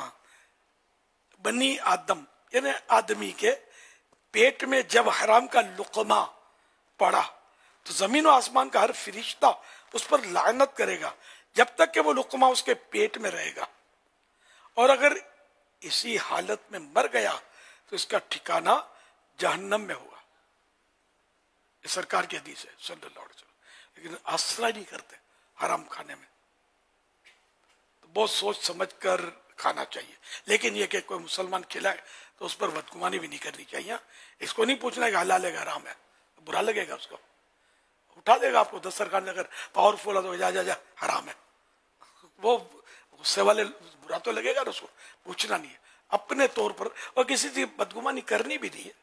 بنی آدم یعنی آدمی کے پیٹ میں جب حرام کا لقمہ پڑا تو زمین و آسمان کا ہر فرشتہ اس پر لعنت کرے گا جب تک کہ وہ لقمہ اس کے پیٹ میں رہے گا، اور اگر اسی حالت میں مر گیا تو اس کا ٹھکانہ جہنم میں ہوگا۔ یہ سرکار کی حدیث ہے صلی اللہ علیہ وسلم، لیکن آسرا نہیں کرتے حرام کھانے میں، تو بہت سوچ سمجھ کر کھانا چاہیے، لیکن یہ کہ کوئی مسلمان کھلائے تو اس پر بدگمانی بھی نہیں کرنی چاہیے، اس کو نہیں پوچھنا کہ حلال ہے کہ حرام ہے، برا لگے گا اس کو، اٹھا دے گا آپ کو دسترخوان اگر پاورفل ہے تو جا جا جا حرام ہے، وہ غصے والے برا تو لگے گا نا، اس کو پوچھنا نہیں ہے اپنے طور پر، اور کسی سے بدگمانی کرنی بھی نہیں ہے۔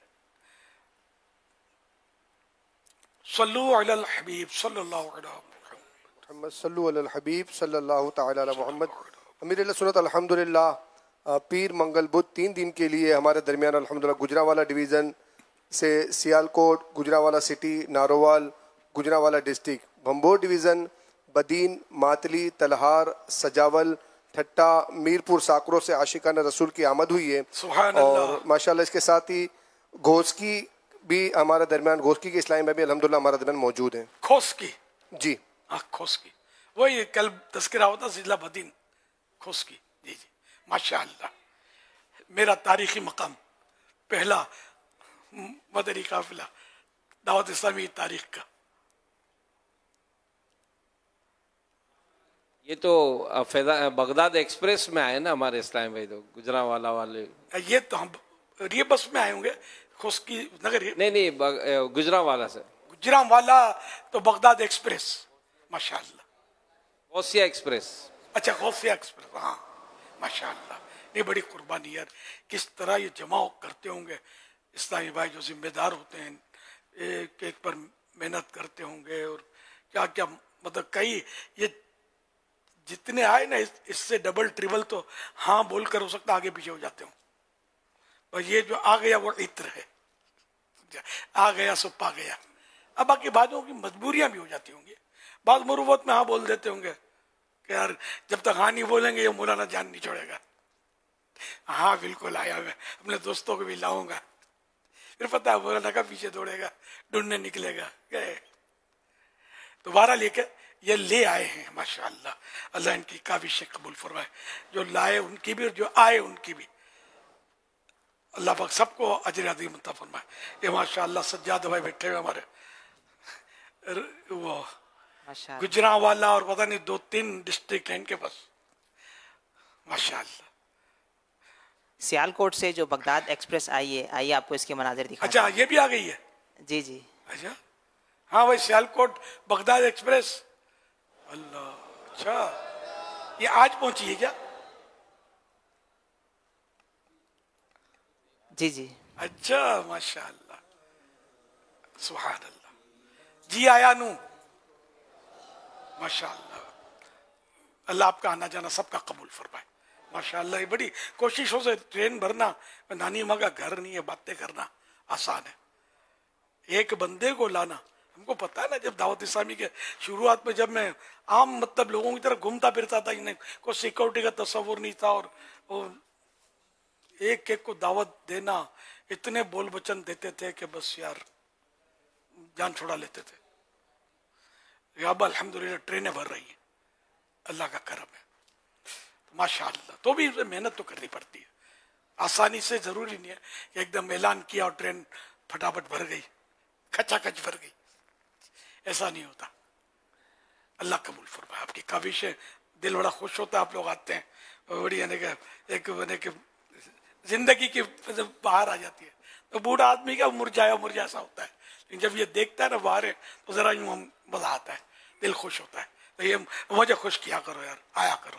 صلو علی الحبیب صلی اللہ علیہ وسلم، محمد صلو علی الحبیب صلی اللہ تعالی علی محمد۔ امیر علیہ سنت الحمدللہ پیر منگل بدھ 3 دن کے لیے ہمارے درمیان الحمدللہ گجرانوالہ ڈویژن سے Sialkot, Gujranwala city, Narowal, Gujranwala district, Bhambore division, Badin, Matli, Talhar, Sujawal, Thatta, Mirpur, Sakro سے عاشقان رسول کی آمد ہوئی ہے، سبحان اور اللہ۔ ماشاءاللہ اس کے ساتھ ہی گھوسکی بھی ہمارے درمیان، گھوسکی کے اسلامی میں بھی الحمدللہ ہمارے درمیان موجود ہیں۔ کھوس کی، جی ہاں کھوس کی، وہی کل تذکرہ ہوتا ضلع بدین کھوس کی، جی جی ماشاءاللہ، میرا تاریخی مقام، پہلا مدنی قافلہ دعوت اسلامی تاریخ کا۔ یہ تو بغداد ایکسپریس میں آئے نا ہمارے اسلام بھائی، تو گجرانوالہ والے، یہ تو ہم یہ بس میں آئے ہوں گے، کھوس کی نگر، نہیں گجرانوالہ سے، گجرانوالہ تو بغداد ایکسپریس، ماشاءاللہ، غوثیہ ایکسپریس۔ اچھا غوثیہ ایکسپریس، ہاں ماشاءاللہ، یہ بڑی قربانی یار، کس طرح یہ جمع کرتے ہوں گے اسلامی بھائی جو ذمہ دار ہوتے ہیں، ایک ایک پر محنت کرتے ہوں گے، اور کیا کیا مطلب کئی یہ جتنے آئے نا اس سے ڈبل ٹریبل تو ہاں بول کر ہو سکتا آگے پیچھے ہو جاتے ہوں، اور یہ جو آ گیا وہ عطر ہے، آ گیا سو پا گیا۔ اب باقی بعضوں کی مجبوریاں بھی ہو جاتی ہوں گی، بعض مروت میں ہاں بول دیتے ہوں گے کہ یار جب تک ہاں نہیں بولیں گے یہ مولانا جان نہیں چھوڑے گا، ہاں بالکل آیا میں اپنے دوستوں کو بھی لاؤں گا، پھر پتہ ہے مولانا کا پیچھے دوڑے گا، ڈھونڈنے نکلے گا، گئے دوبارہ لے کے یہ لے آئے ہیں ماشاءاللہ، اللہ ان کی کاوشیں قبول فرمائے، جو لائے ان کی بھی اور جو آئے ان کی بھی، اللہ پاک سب کو اجر عظیم عطا فرمائے۔ یہ ماشاءاللہ سجاد بھائی بیٹھے ہوئے ہمارے، وہ گجرانوالہ اور پتہ نہیں 2-3 ڈسٹرکٹ ہیں ان کے پاس، ماشاءاللہ۔ سیالکوٹ سے جو بغداد ایکسپریس آئی ہے، آئیے آپ کو اس کے مناظر دکھاتا اچھا یہ بھی آ گئی ہے، جی جی اچھا ہاں بھائی سیالکوٹ بغداد ایکسپریس، اللہ، اچھا یہ آج پہنچی ہے کیا؟ جی جی اچھا ماشاءاللہ، سبحان اللہ، جی آیا نو، ماشاءاللہ، اللہ آپ کا آنا جانا سب کا قبول فرمائے، ماشاءاللہ۔ یہ بڑی کوششوں سے ٹرین بھرنا، نانی ماں کا گھر نہیں ہے، باتیں کرنا آسان ہے، ایک بندے کو لانا، ہم کو پتا ہے نا جب دعوت اسلامی کے شروعات میں جب میں عام مطلب لوگوں کی طرح گھومتا پھرتا تھا، انہیں کوئی سیکورٹی کا تصور نہیں تھا، اور ایک ایک کو دعوت دینا، اتنے بول بچن دیتے تھے کہ بس یار جان چھوڑا لیتے تھے۔ اب الحمدللہ ٹرینیں بھر رہی ہیں، اللہ کا کرم ہے ماشاءاللہ، تو بھی محنت تو کرنی پڑتی ہے، آسانی سے ضروری نہیں ہے کہ ایک دم اعلان کیا اور ٹرین پھٹافٹ بھر گئی، کھچا کھچ بھر گئی، ایسا نہیں ہوتا۔ اللہ قبول فرمائے آپ کی کاوشیں، دل بڑا خوش ہوتا ہے آپ لوگ آتے ہیں، بڑی یعنی کہ ایک زندگی کی باہر آ جاتی ہے، تو بوڑھا آدمی کا مرجھایا سا ہوتا ہے، لیکن جب یہ دیکھتا ہے نا باہر ہے تو ذرا یوں مزہ آتا ہے، دل خوش ہوتا ہے، تو یہ مجھے خوش کیا کرو یار، آیا کرو،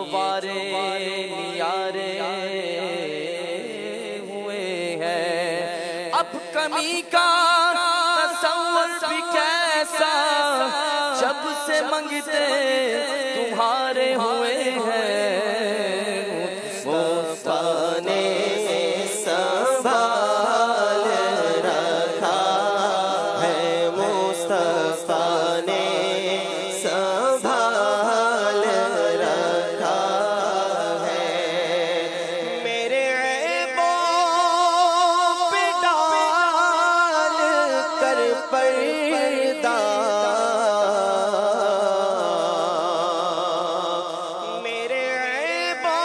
چوبارے نیارے ہوئے ہیں، اب کمی کا تصور بھی کیسا جب سے منگتے تمہارے ہوئے ہیں۔ مصطفیٰ نے سنبھال رکھا ہے، مصطفیٰ نے سنبھال رکھا ہے، میرے عیبوں پہ ڈال کر پردہ، میرے عیبوں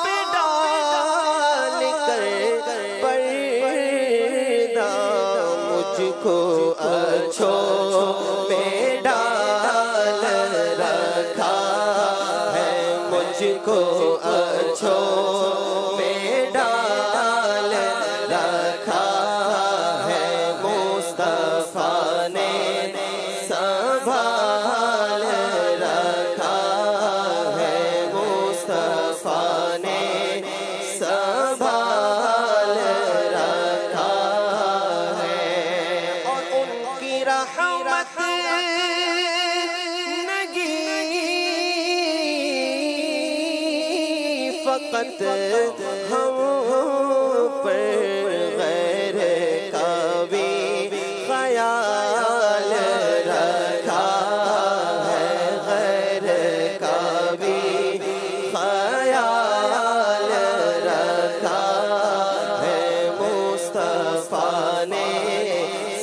پہ ڈال کر پردہ، مجھ کو اچھوں میں ڈال رکھا ہے، مجھ کو اچھوں میں ڈال رکھا ہے، مصطفیٰ نے سنبھال رکھا ہے، مصطفیٰ نے سنبھال رکھا ہے، اور ان کی رحمت نہیں فقط ہم پر غیر کا بھی خیال رکھا ہے، غیر کا بھی خیال رکھا ہے، مصطفیٰ نے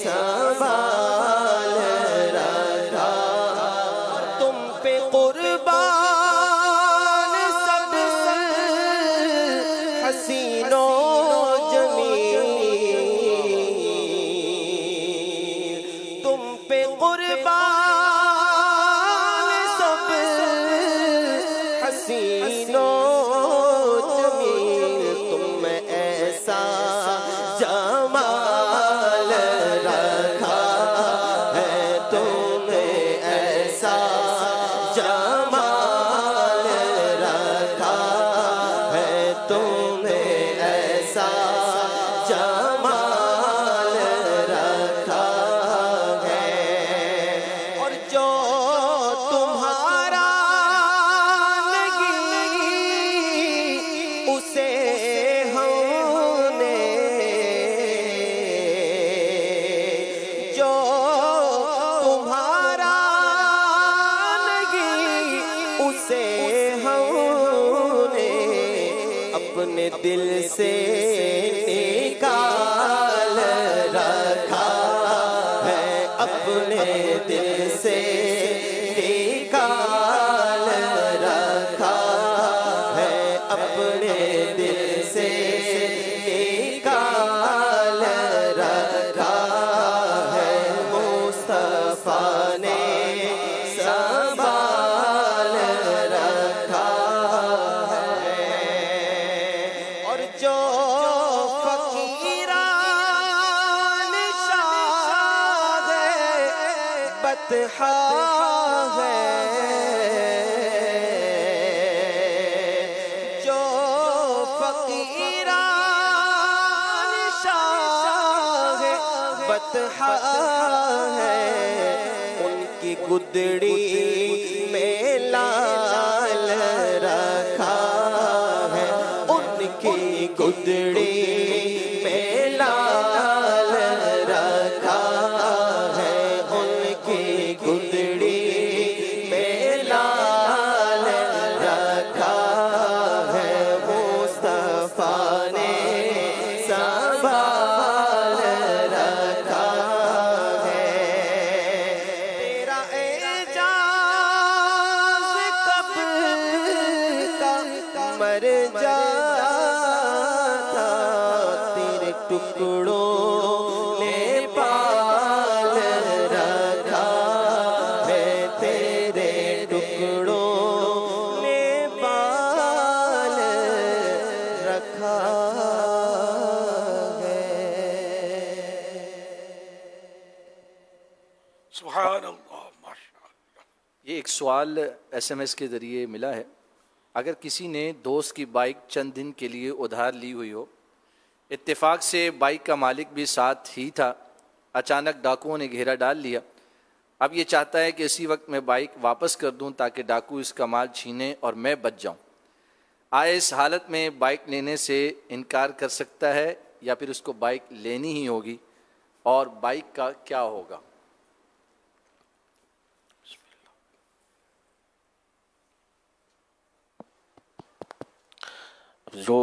سنبھال رکھا، تم پہ قربان سب حسین و جمیل، تم پہ قربان سب حسین و جمیل، تم میں ایسا جمال رکھا ہے، تم نے ایسا جمال رکھا ہے، تم نے ایسا جمال رکھا ہے، اور جو تمہارا نہیں اسے ہم نے، جو تمہارا نہیں اسے ہم نے اپنے دل سے نکال رکھا ہے، اپنے دل سے نکال رکھا ہے، اپنے دل سے نکال رکھا ہے، مصطفیٰ نے سنبھال رکھا ہے، اور جو فقیران شاہ بطحا ہے، جو فقیران شاہ بطحا ہے، ان کی گدڑی میں لال رکھا ہے، ان کی گدڑی میں لال رکھا ہے، ان کی گدڑی میں لال رکھا ہے، مصطفیٰ نے سنبھال رکھا ہے، تیرا اعجاز کب کا مر جاتا، تیرے ٹکڑوں نے پال رکھا ہے، تیرے ٹکڑوں نے پال رکھا ہے۔ سبحان اللہ، ماشاء اللہ۔ یہ ایک سوال SMS کے ذریعے ملا ہے، اگر کسی نے دوست کی بائک چند دن کے لیے ادھار لی ہوئی ہو، اتفاق سے بائک کا مالک بھی ساتھ ہی تھا، اچانک ڈاکوؤں نے گھیرا ڈال لیا، اب یہ چاہتا ہے کہ اسی وقت میں بائک واپس کر دوں تاکہ ڈاکو اس کا مال چھینے اور میں بچ جاؤں، آیا اس حالت میں بائک لینے سے انکار کر سکتا ہے یا پھر اس کو بائک لینی ہی ہوگی، اور بائک کا کیا ہوگا؟ جو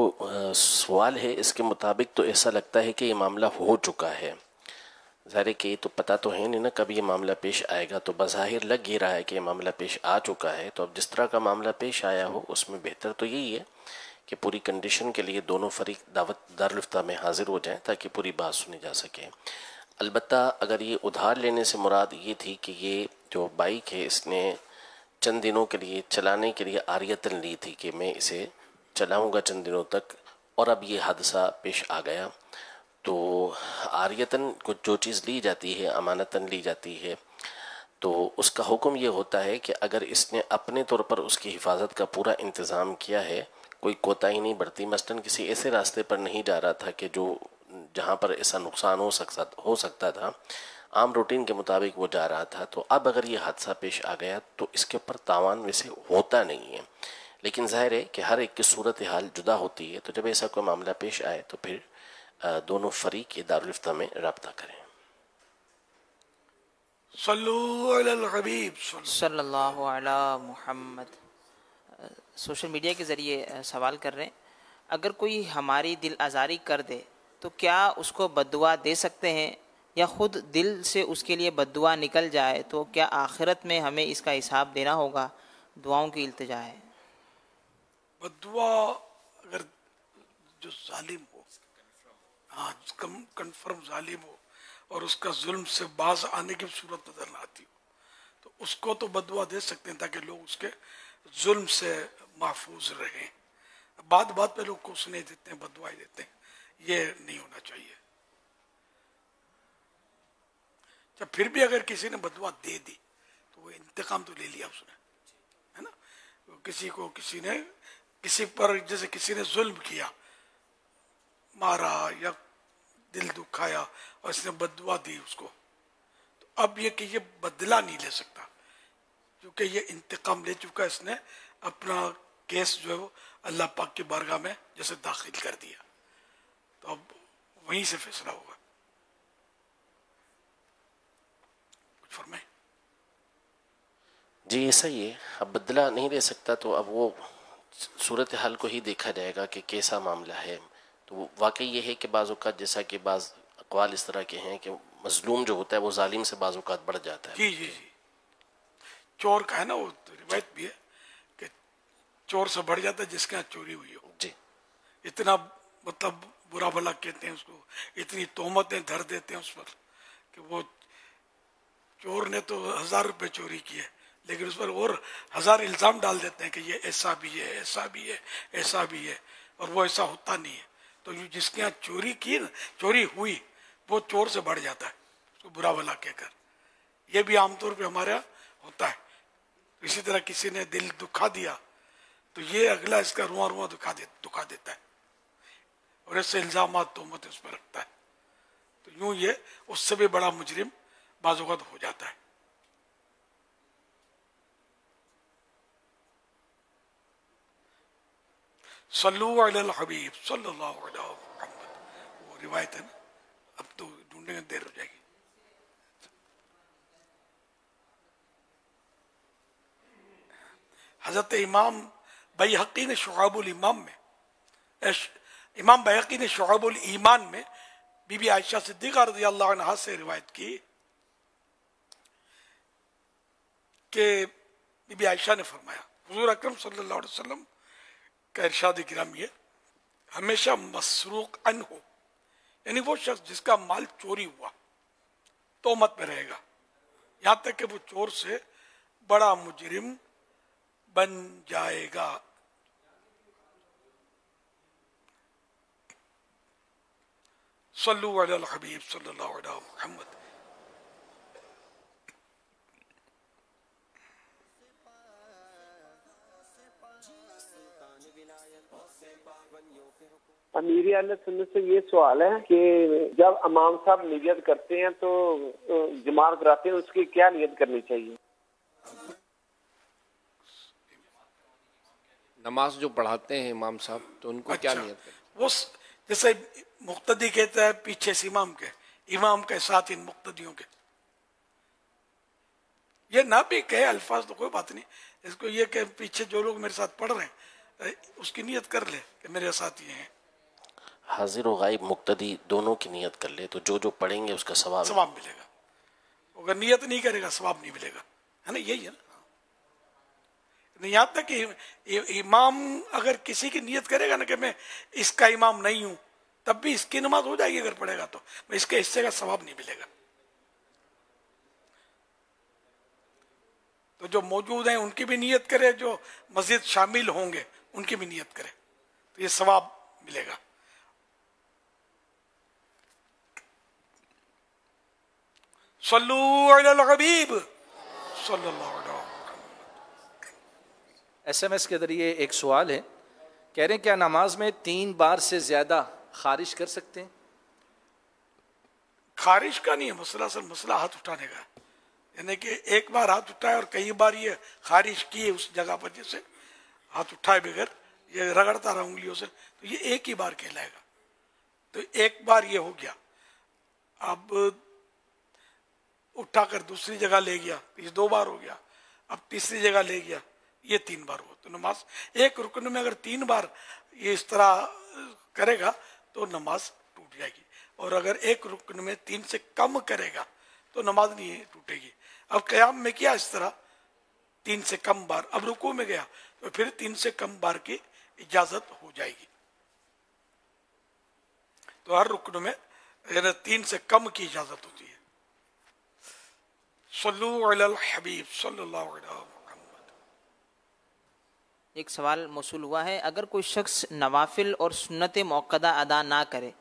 سوال ہے اس کے مطابق تو ایسا لگتا ہے کہ یہ معاملہ ہو چکا ہے، ظاہر ہے کہ یہ تو پتہ تو ہے نہیں نا کب یہ معاملہ پیش آئے گا، تو بظاہر لگ ہی رہا ہے کہ یہ معاملہ پیش آ چکا ہے، تو اب جس طرح کا معاملہ پیش آیا ہو اس میں بہتر تو یہی ہے کہ پوری کنڈیشن کے لیے دونوں فریق دارالفتہ میں حاضر ہو جائیں تاکہ پوری بات سنی جا سکے۔ البتہ اگر یہ ادھار لینے سے مراد یہ تھی کہ یہ جو بائک ہے اس نے چند دنوں کے لیے چلانے کے لیے عاریتاً لی تھی کہ میں اسے چلاؤں گا چند دنوں تک، اور اب یہ حادثہ پیش آ گیا، تو عاریتاً جو چیز لی جاتی ہے امانتاً لی جاتی ہے، تو اس کا حکم یہ ہوتا ہے کہ اگر اس نے اپنے طور پر اس کی حفاظت کا پورا انتظام کیا ہے، کوئی کوتاہی نہیں برتی، مثلاً کسی ایسے راستے پر نہیں جا رہا تھا کہ جہاں پر ایسا نقصان ہو سکتا تھا، عام روٹین کے مطابق وہ جا رہا تھا، تو اب اگر یہ حادثہ پیش آ گیا تو اس کے اوپر تاوان ویسے ہوتا نہیں ہے، لیکن ظاہر ہے کہ ہر ایک کی صورتحال جدا ہوتی ہے، تو جب ایسا کوئی معاملہ پیش آئے تو پھر دونوں فریق یہ دارالفتہ میں رابطہ کریں۔ صلو علی الحبیب صلی اللہ علی محمد۔ سوشل میڈیا کے ذریعے سوال کر رہے ہیں، اگر کوئی ہماری دل آزاری کر دے تو کیا اس کو بد دعا دے سکتے ہیں، یا خود دل سے اس کے لیے بد دعا نکل جائے تو کیا آخرت میں ہمیں اس کا حساب دینا ہوگا؟ دعاؤں کی التجا ہے۔ بد دعا اگر جو ظالم ہو، ہاں کنفرم ظالم ہو اور اس کا ظلم سے باز آنے کی صورت نظر نہ آتی ہو تو اس کو تو بد دعا دے سکتے ہیں تاکہ لوگ اس کے ظلم سے محفوظ رہیں۔ بات پہ لوگ کوسنے دیتے ہیں، بد دعائیں دیتے ہیں، یہ نہیں ہونا چاہیے۔ جب پھر بھی اگر کسی نے بد دعا دے دی تو وہ انتقام تو لے لیا اس نے، ہے نا؟ کسی پر جیسے کسی نے ظلم کیا، مارا یا دل دکھایا اور اس نے بد دعا دی اس کو، تو اب یہ کہ یہ بدلہ نہیں لے سکتا کیونکہ یہ انتقام لے چکا، اس نے اپنا کیس جو ہے وہ اللہ پاک کی بارگاہ میں جیسے داخل کر دیا، تو اب وہیں سے فیصلہ ہوگا۔ کچھ فرمائیں؟ جی ایسا ہی ہے، اب بدلہ نہیں لے سکتا تو اب وہ صورتحال کو ہی دیکھا جائے گا کہ کیسا معاملہ ہے۔ تو واقعی یہ ہے کہ بعض اوقات جیسا کہ بعض اقوال اس طرح کے ہیں کہ مظلوم جو ہوتا ہے وہ ظالم سے بعض اوقات بڑھ جاتا ہے۔ جی چور کا ہے نا، وہ روایت بھی ہے کہ چور سے بڑھ جاتا ہے جس کے ہاں چوری ہوئی ہو۔ جی اتنا مطلب برا بھلا کہتے ہیں اس کو، اتنی تہمتیں دھر دیتے ہیں اس پر کہ وہ چور نے تو 1000 روپے چوری کیے لیکن اس پر اور 1000 الزام ڈال دیتے ہیں کہ یہ ایسا بھی ہے، ایسا بھی ہے، ایسا بھی ہے، اور وہ ایسا ہوتا نہیں ہے۔ تو جس کے یہاں چوری کی نا، چوری ہوئی، وہ چور سے بڑھ جاتا ہے اس کو برا بھلا کہہ کر۔ یہ بھی عام طور پہ ہمارے یہاں ہوتا ہے۔ اسی طرح کسی نے دل دکھا دیا تو یہ اگلا اس کا رواں رواں دکھا دیتا ہے اور ایسے الزامات تہمت اس پر رکھتا ہے، تو یوں یہ اس سے بھی بڑا مجرم بعض اوقات ہو جاتا ہے۔ صلو علی الحبیب صلی اللہ علیہ محمد، وہ روایت ہے نا، اب تو ڈھونڈنے میں دیر ہو جائے گی۔ حضرت امام بیہقی نے شعب الایمان میں، امام بیہقی نے شعب الایمان میں بی بی عائشہ صدیقہ رضی اللہ عنہا سے روایت کی کہ بی بی عائشہ نے فرمایا، حضور اکرم صلی اللہ علیہ وسلم کا ارشاد گرامی ہے، ہمیشہ مسروق ان ہو، یعنی وہ شخص جس کا مال چوری ہوا تہمت میں رہے گا یہاں تک کہ وہ چور سے بڑا مجرم بن جائے گا۔ صلو علی الحبیب صلی اللہ علیہ محمد۔ امیر اہل سنت سے یہ سوال ہے کہ جب امام صاحب نیت کرتے ہیں تو جماعت کراتے ہیں، اس کی کیا نیت کرنی چاہیے؟ نماز جو پڑھاتے ہیں امام صاحب تو ان کو کیا نیت کریں؟ وہ جیسے مقتدی کہتا ہے پیچھے سے امام کے، امام کے ساتھ ان مقتدیوں کے، یہ نہ بھی کہے الفاظ تو کوئی بات نہیں، اس کو یہ کہ پیچھے جو لوگ میرے ساتھ پڑھ رہے ہیں اس کی نیت کر لے کہ میرے ساتھ یہ ہیں. حاضر و غائب مقتدی دونوں کی نیت کر لے تو جو پڑھیں گے اس کا ثواب ملے گا. اگر نیت نہیں کرے گا ثواب نہیں ملے گا، ہے نا؟ یہی ہے نا. یہاں تک کہ امام اگر کسی کی نیت کرے گا نا کہ میں اس کا امام نہیں ہوں، تب بھی اس کی نماز ہو جائے گی اگر پڑھے گا تو اس کے حصے کا ثواب نہیں ملے گا. تو جو موجود ہیں ان کی بھی نیت کرے، جو مسجد شامل ہوں گے ان کی بھی نیت کرے تو یہ ثواب ملے گا. صلو علی الحبیب صلی اللہ علیہ وسلم. SMS کے ذریعے ایک سوال ہے، کہہ رہے ہیں کیا نماز میں 3 بار سے زیادہ خارش کر سکتے ہیں؟ خارش کا نہیں ہے مسئلہ، اصل مسئلہ ہاتھ اٹھانے کا، یعنی کہ ایک بار ہاتھ اٹھائے اور کئی بار یہ خارش کی اس جگہ پر جیسے ہاتھ اٹھائے بغیر یہ رگڑتا رہا انگلیوں سے، تو یہ ایک ہی بار کہلائے گا. تو ایک بار یہ ہو گیا، اب اٹھا کر دوسری جگہ لے گیا، یہ 2 بار ہو گیا، اب تیسری جگہ لے گیا، یہ 3 بار ہوا. تو نماز ایک رکن میں اگر 3 بار یہ اس طرح کرے گا تو نماز ٹوٹ جائے گی، اور اگر ایک رکن میں 3 سے کم کرے گا تو نماز نہیں ٹوٹے گی. اب قیام میں کیا اس طرح 3 سے کم بار، اب رکوع میں گیا تو پھر 3 سے کم بار کی اجازت ہو جائے گی. تو ہر رکن میں 3 سے کم کی اجازت ہوتی ہے. صلو علی الحبیب صلی اللہ علیہ محمد. ایک سوال موصول ہوا ہے، اگر کوئی شخص نوافل اور سنت موقدہ ادا نہ کرے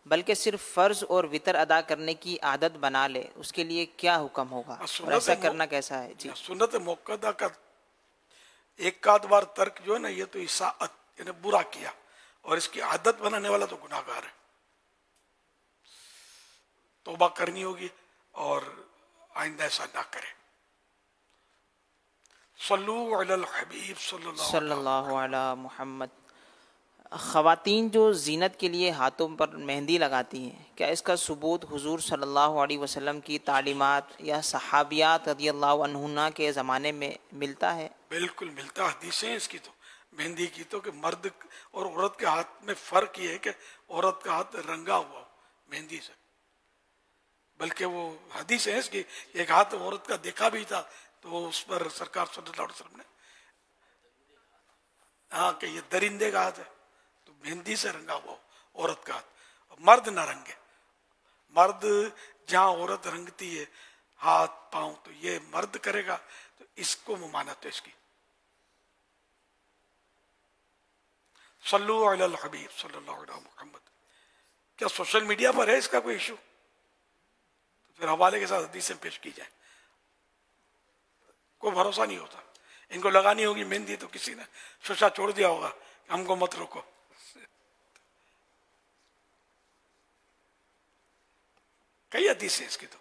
بلکہ صرف فرض اور وتر ادا کرنے کی عادت بنا لے، اس کے لیے کیا حکم ہوگا اور ایسا کرنا کیسا ہے؟ جی، سنت موقدہ کا ایک آدھ بار ترک جو ہے نا، یہ تو اساءت یعنی برا کیا، اور اس کی عادت بنانے والا تو گناہ گار ہے. توبہ کرنی ہوگی اور آئندہ ایسا نہ کرے. صلو علی الحبیب صلی اللہ علی محمد. خواتین جو زینت کے لیے ہاتھوں پر مہندی لگاتی ہیں، کیا اس کا ثبوت حضور صلی اللہ علیہ وسلم کی تعلیمات یا صحابیات رضی اللہ عنہن کے زمانے میں ملتا ہے؟ بالکل ملتا. حدیثیں ہیں اس کی تو، مہندی کی تو، کہ مرد اور عورت کے ہاتھ میں فرق یہ ہے کہ عورت کا ہاتھ رنگا ہوا مہندی سے، بلکہ وہ حدیث ہے اس کی ایک ہاتھ عورت کا دیکھا بھی تھا تو اس پر سرکار صلی اللہ علیہ وسلم نے کہ یہ درندے کا ہاتھ ہے، تو مہندی سے رنگا ہوا عورت کا ہاتھ. مرد نہ رنگے، مرد جہاں عورت رنگتی ہے ہاتھ پاؤں تو یہ مرد کرے گا تو اس کو ممانعت ہے اس کی. صلو علی الحبیب صلی اللہ علیہ محمد. کیا سوشل میڈیا پر ہے اس کا کوئی ایشو؟ پھر حوالے کے ساتھ حدیثیں پیش کی جائیں. کوئی بھروسہ نہیں ہوتا. ان کو لگانی ہوگی مہندی تو کسی نے شوشا چھوڑ دیا ہوگا کہ ہم کو مت روکو. کئی حدیثیں اس کی تو.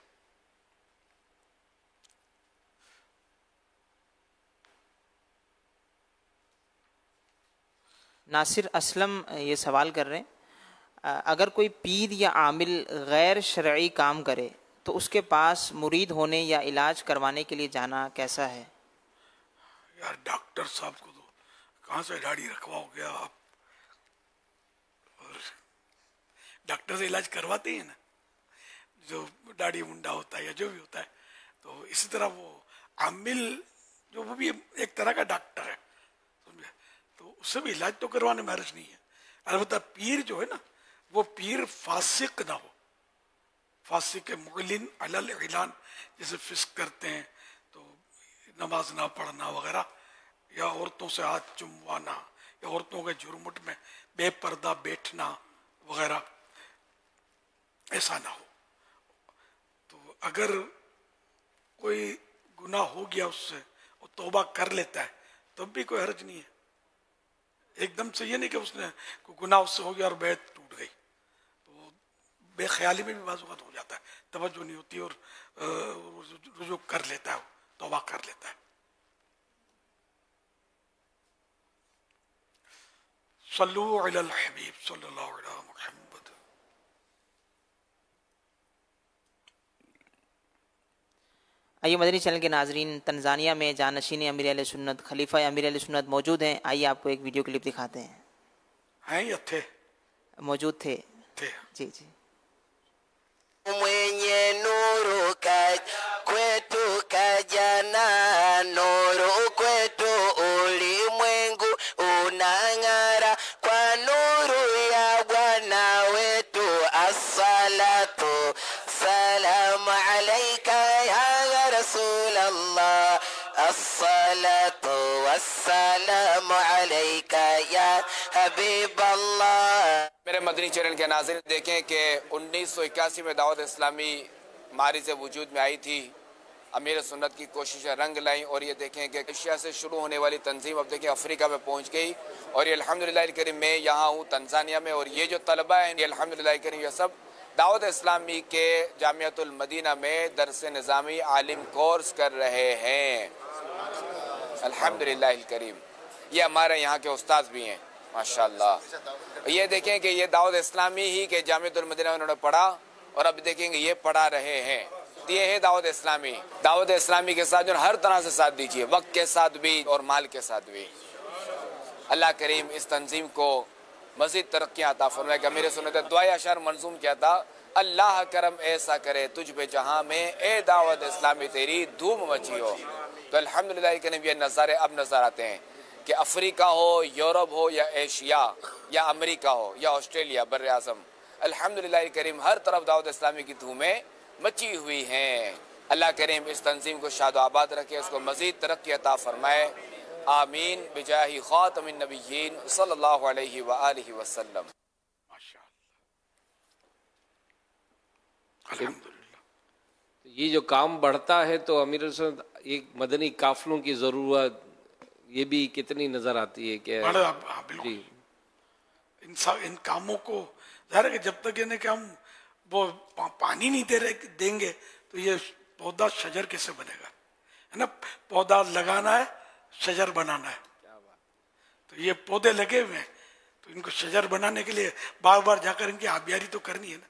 ناصر اسلم یہ سوال کر رہے ہیں، اگر کوئی پیر یا عامل غیر شرعی کام کرے تو اس کے پاس مرید ہونے یا علاج کروانے کے لیے جانا کیسا ہے؟ یار ڈاکٹر صاحب کو تو کہاں سے داڑھی رکھواؤ گیا آپ؟ اور ڈاکٹر سے علاج کرواتے ہیں نا جو داڑھی منڈا ہوتا ہے یا جو بھی ہوتا ہے. تو اسی طرح وہ عامل جو وہ بھی ایک طرح کا ڈاکٹر ہے، تو اس سے بھی علاج تو کروانے میں حرج نہیں ہے. البتہ پیر جو ہے نا وہ پیر فاسق نہ ہو. فاسق معلن علی الاعلان، جیسے فسق کرتے ہیں تو نماز نہ پڑھنا وغیرہ، یا عورتوں سے ہاتھ چموانا، یا عورتوں کے جھرمٹ میں بے پردہ بیٹھنا وغیرہ، ایسا نہ ہو. تو اگر کوئی گناہ ہو گیا اس سے اور توبہ کر لیتا ہے تب بھی کوئی حرج نہیں ہے. ایک دم سے یہ نہیں کہ اس نے کوئی گناہ اس سے ہو گیا اور بیعت ٹوٹ گئی، تو بے خیالی میں بھی بعض اوقات ہو جاتا ہے، توجہ نہیں ہوتی اور رجوع کر لیتا ہے، توبہ کر لیتا ہے۔ صلو علی الحبیب صلی اللہ علیہ محمد۔ آئیے مدنی چینل کے ناظرین، تنزانیہ میں جانشین امیر اہل سنت، خلیفہ امیر اہل سنت موجود ہیں، آئیے آپ کو ایک ویڈیو کلپ دکھاتے ہیں۔ ہیں یا تھے؟ موجود تھے جی جی۔ mwenye nuru kwetu kajana, nuru kwetu ulimwengu unang'ara kwa nuru ya Bwana wetu. As-salatu salamu alayka ya Rasulallah, as-salatu wassalamu alayka ya Habiballah۔ میرے مدنی چینل کے ناظرین، دیکھیں کہ 1981 میں دعوت اسلامی مارز وجود میں آئی تھی، امیر سنت کی کوششیں رنگ لائیں، اور یہ دیکھیں کہ ایشیا سے شروع ہونے والی تنظیم اب دیکھیں افریقہ میں پہنچ گئی، اور یہ الحمدللہ کریم میں یہاں ہوں تنزانیہ میں، اور یہ جو طلبہ ہیں یہ الحمدللہ کریم یہ سب دعوت اسلامی کے جامعۃ المدینہ میں درس نظامی عالم کورس کر رہے ہیں الحمدللہ الکریم۔ یہ ہمارے یہاں کے استاد بھی ہیں ماشاءاللہ۔ یہ دیکھیں کہ یہ دعوت اسلامی ہی کے جامعۃ المدینہ انہوں نے پڑھا، اور اب دیکھیں گے یہ پڑھا رہے ہیں۔ یہ ہے دعوت اسلامی۔ دعوت اسلامی کے ساتھ جو ہر طرح سے ساتھ دیجیے، وقت کے ساتھ بھی اور مال کے ساتھ بھی۔ اللہ کریم اس تنظیم کو مزید ترقیاں عطا فرمائے۔ کہ میرے سنت دعائے اشعار منظوم کیا تھا، اللہ کرم ایسا کرے تجھ پہ جہاں میں، اے دعوت اسلامی تیری دھوم مچی ہو۔ تو الحمدللہ کریم یہ نظارے اب نظر آتے ہیں کہ افریقہ ہو، یورپ ہو یا ایشیا یا امریکہ ہو یا آسٹریلیا بر اعظم، الحمدللہ کریم ہر طرف دعوت اسلامی کی دھومیں مچی ہوئی ہیں۔ اللہ کریم اس تنظیم کو شاد و آباد رکھے، اس کو مزید ترقی عطا فرمائے، آمین بجاہ خاتم النبیین صلی اللہ علیہ وآلہ وسلم۔ یہ جو کام بڑھتا ہے تو امیر سنت ایک مدنی قافلوں کی ضرورت یہ بھی کتنی نظر آتی ہے کہ بالکل ان کاموں کو ظاہر ہے کہ جب تک کہ ہم وہ پانی نہیں دیں گے تو یہ پودا شجر کیسے بنے گا، ہے نا؟ پودا لگانا ہے، شجر بنانا ہے، تو یہ پودے لگے ہوئے ہیں، تو ان کو شجر بنانے کے لیے بار بار جا کر ان کی آبیاری تو کرنی ہے نا۔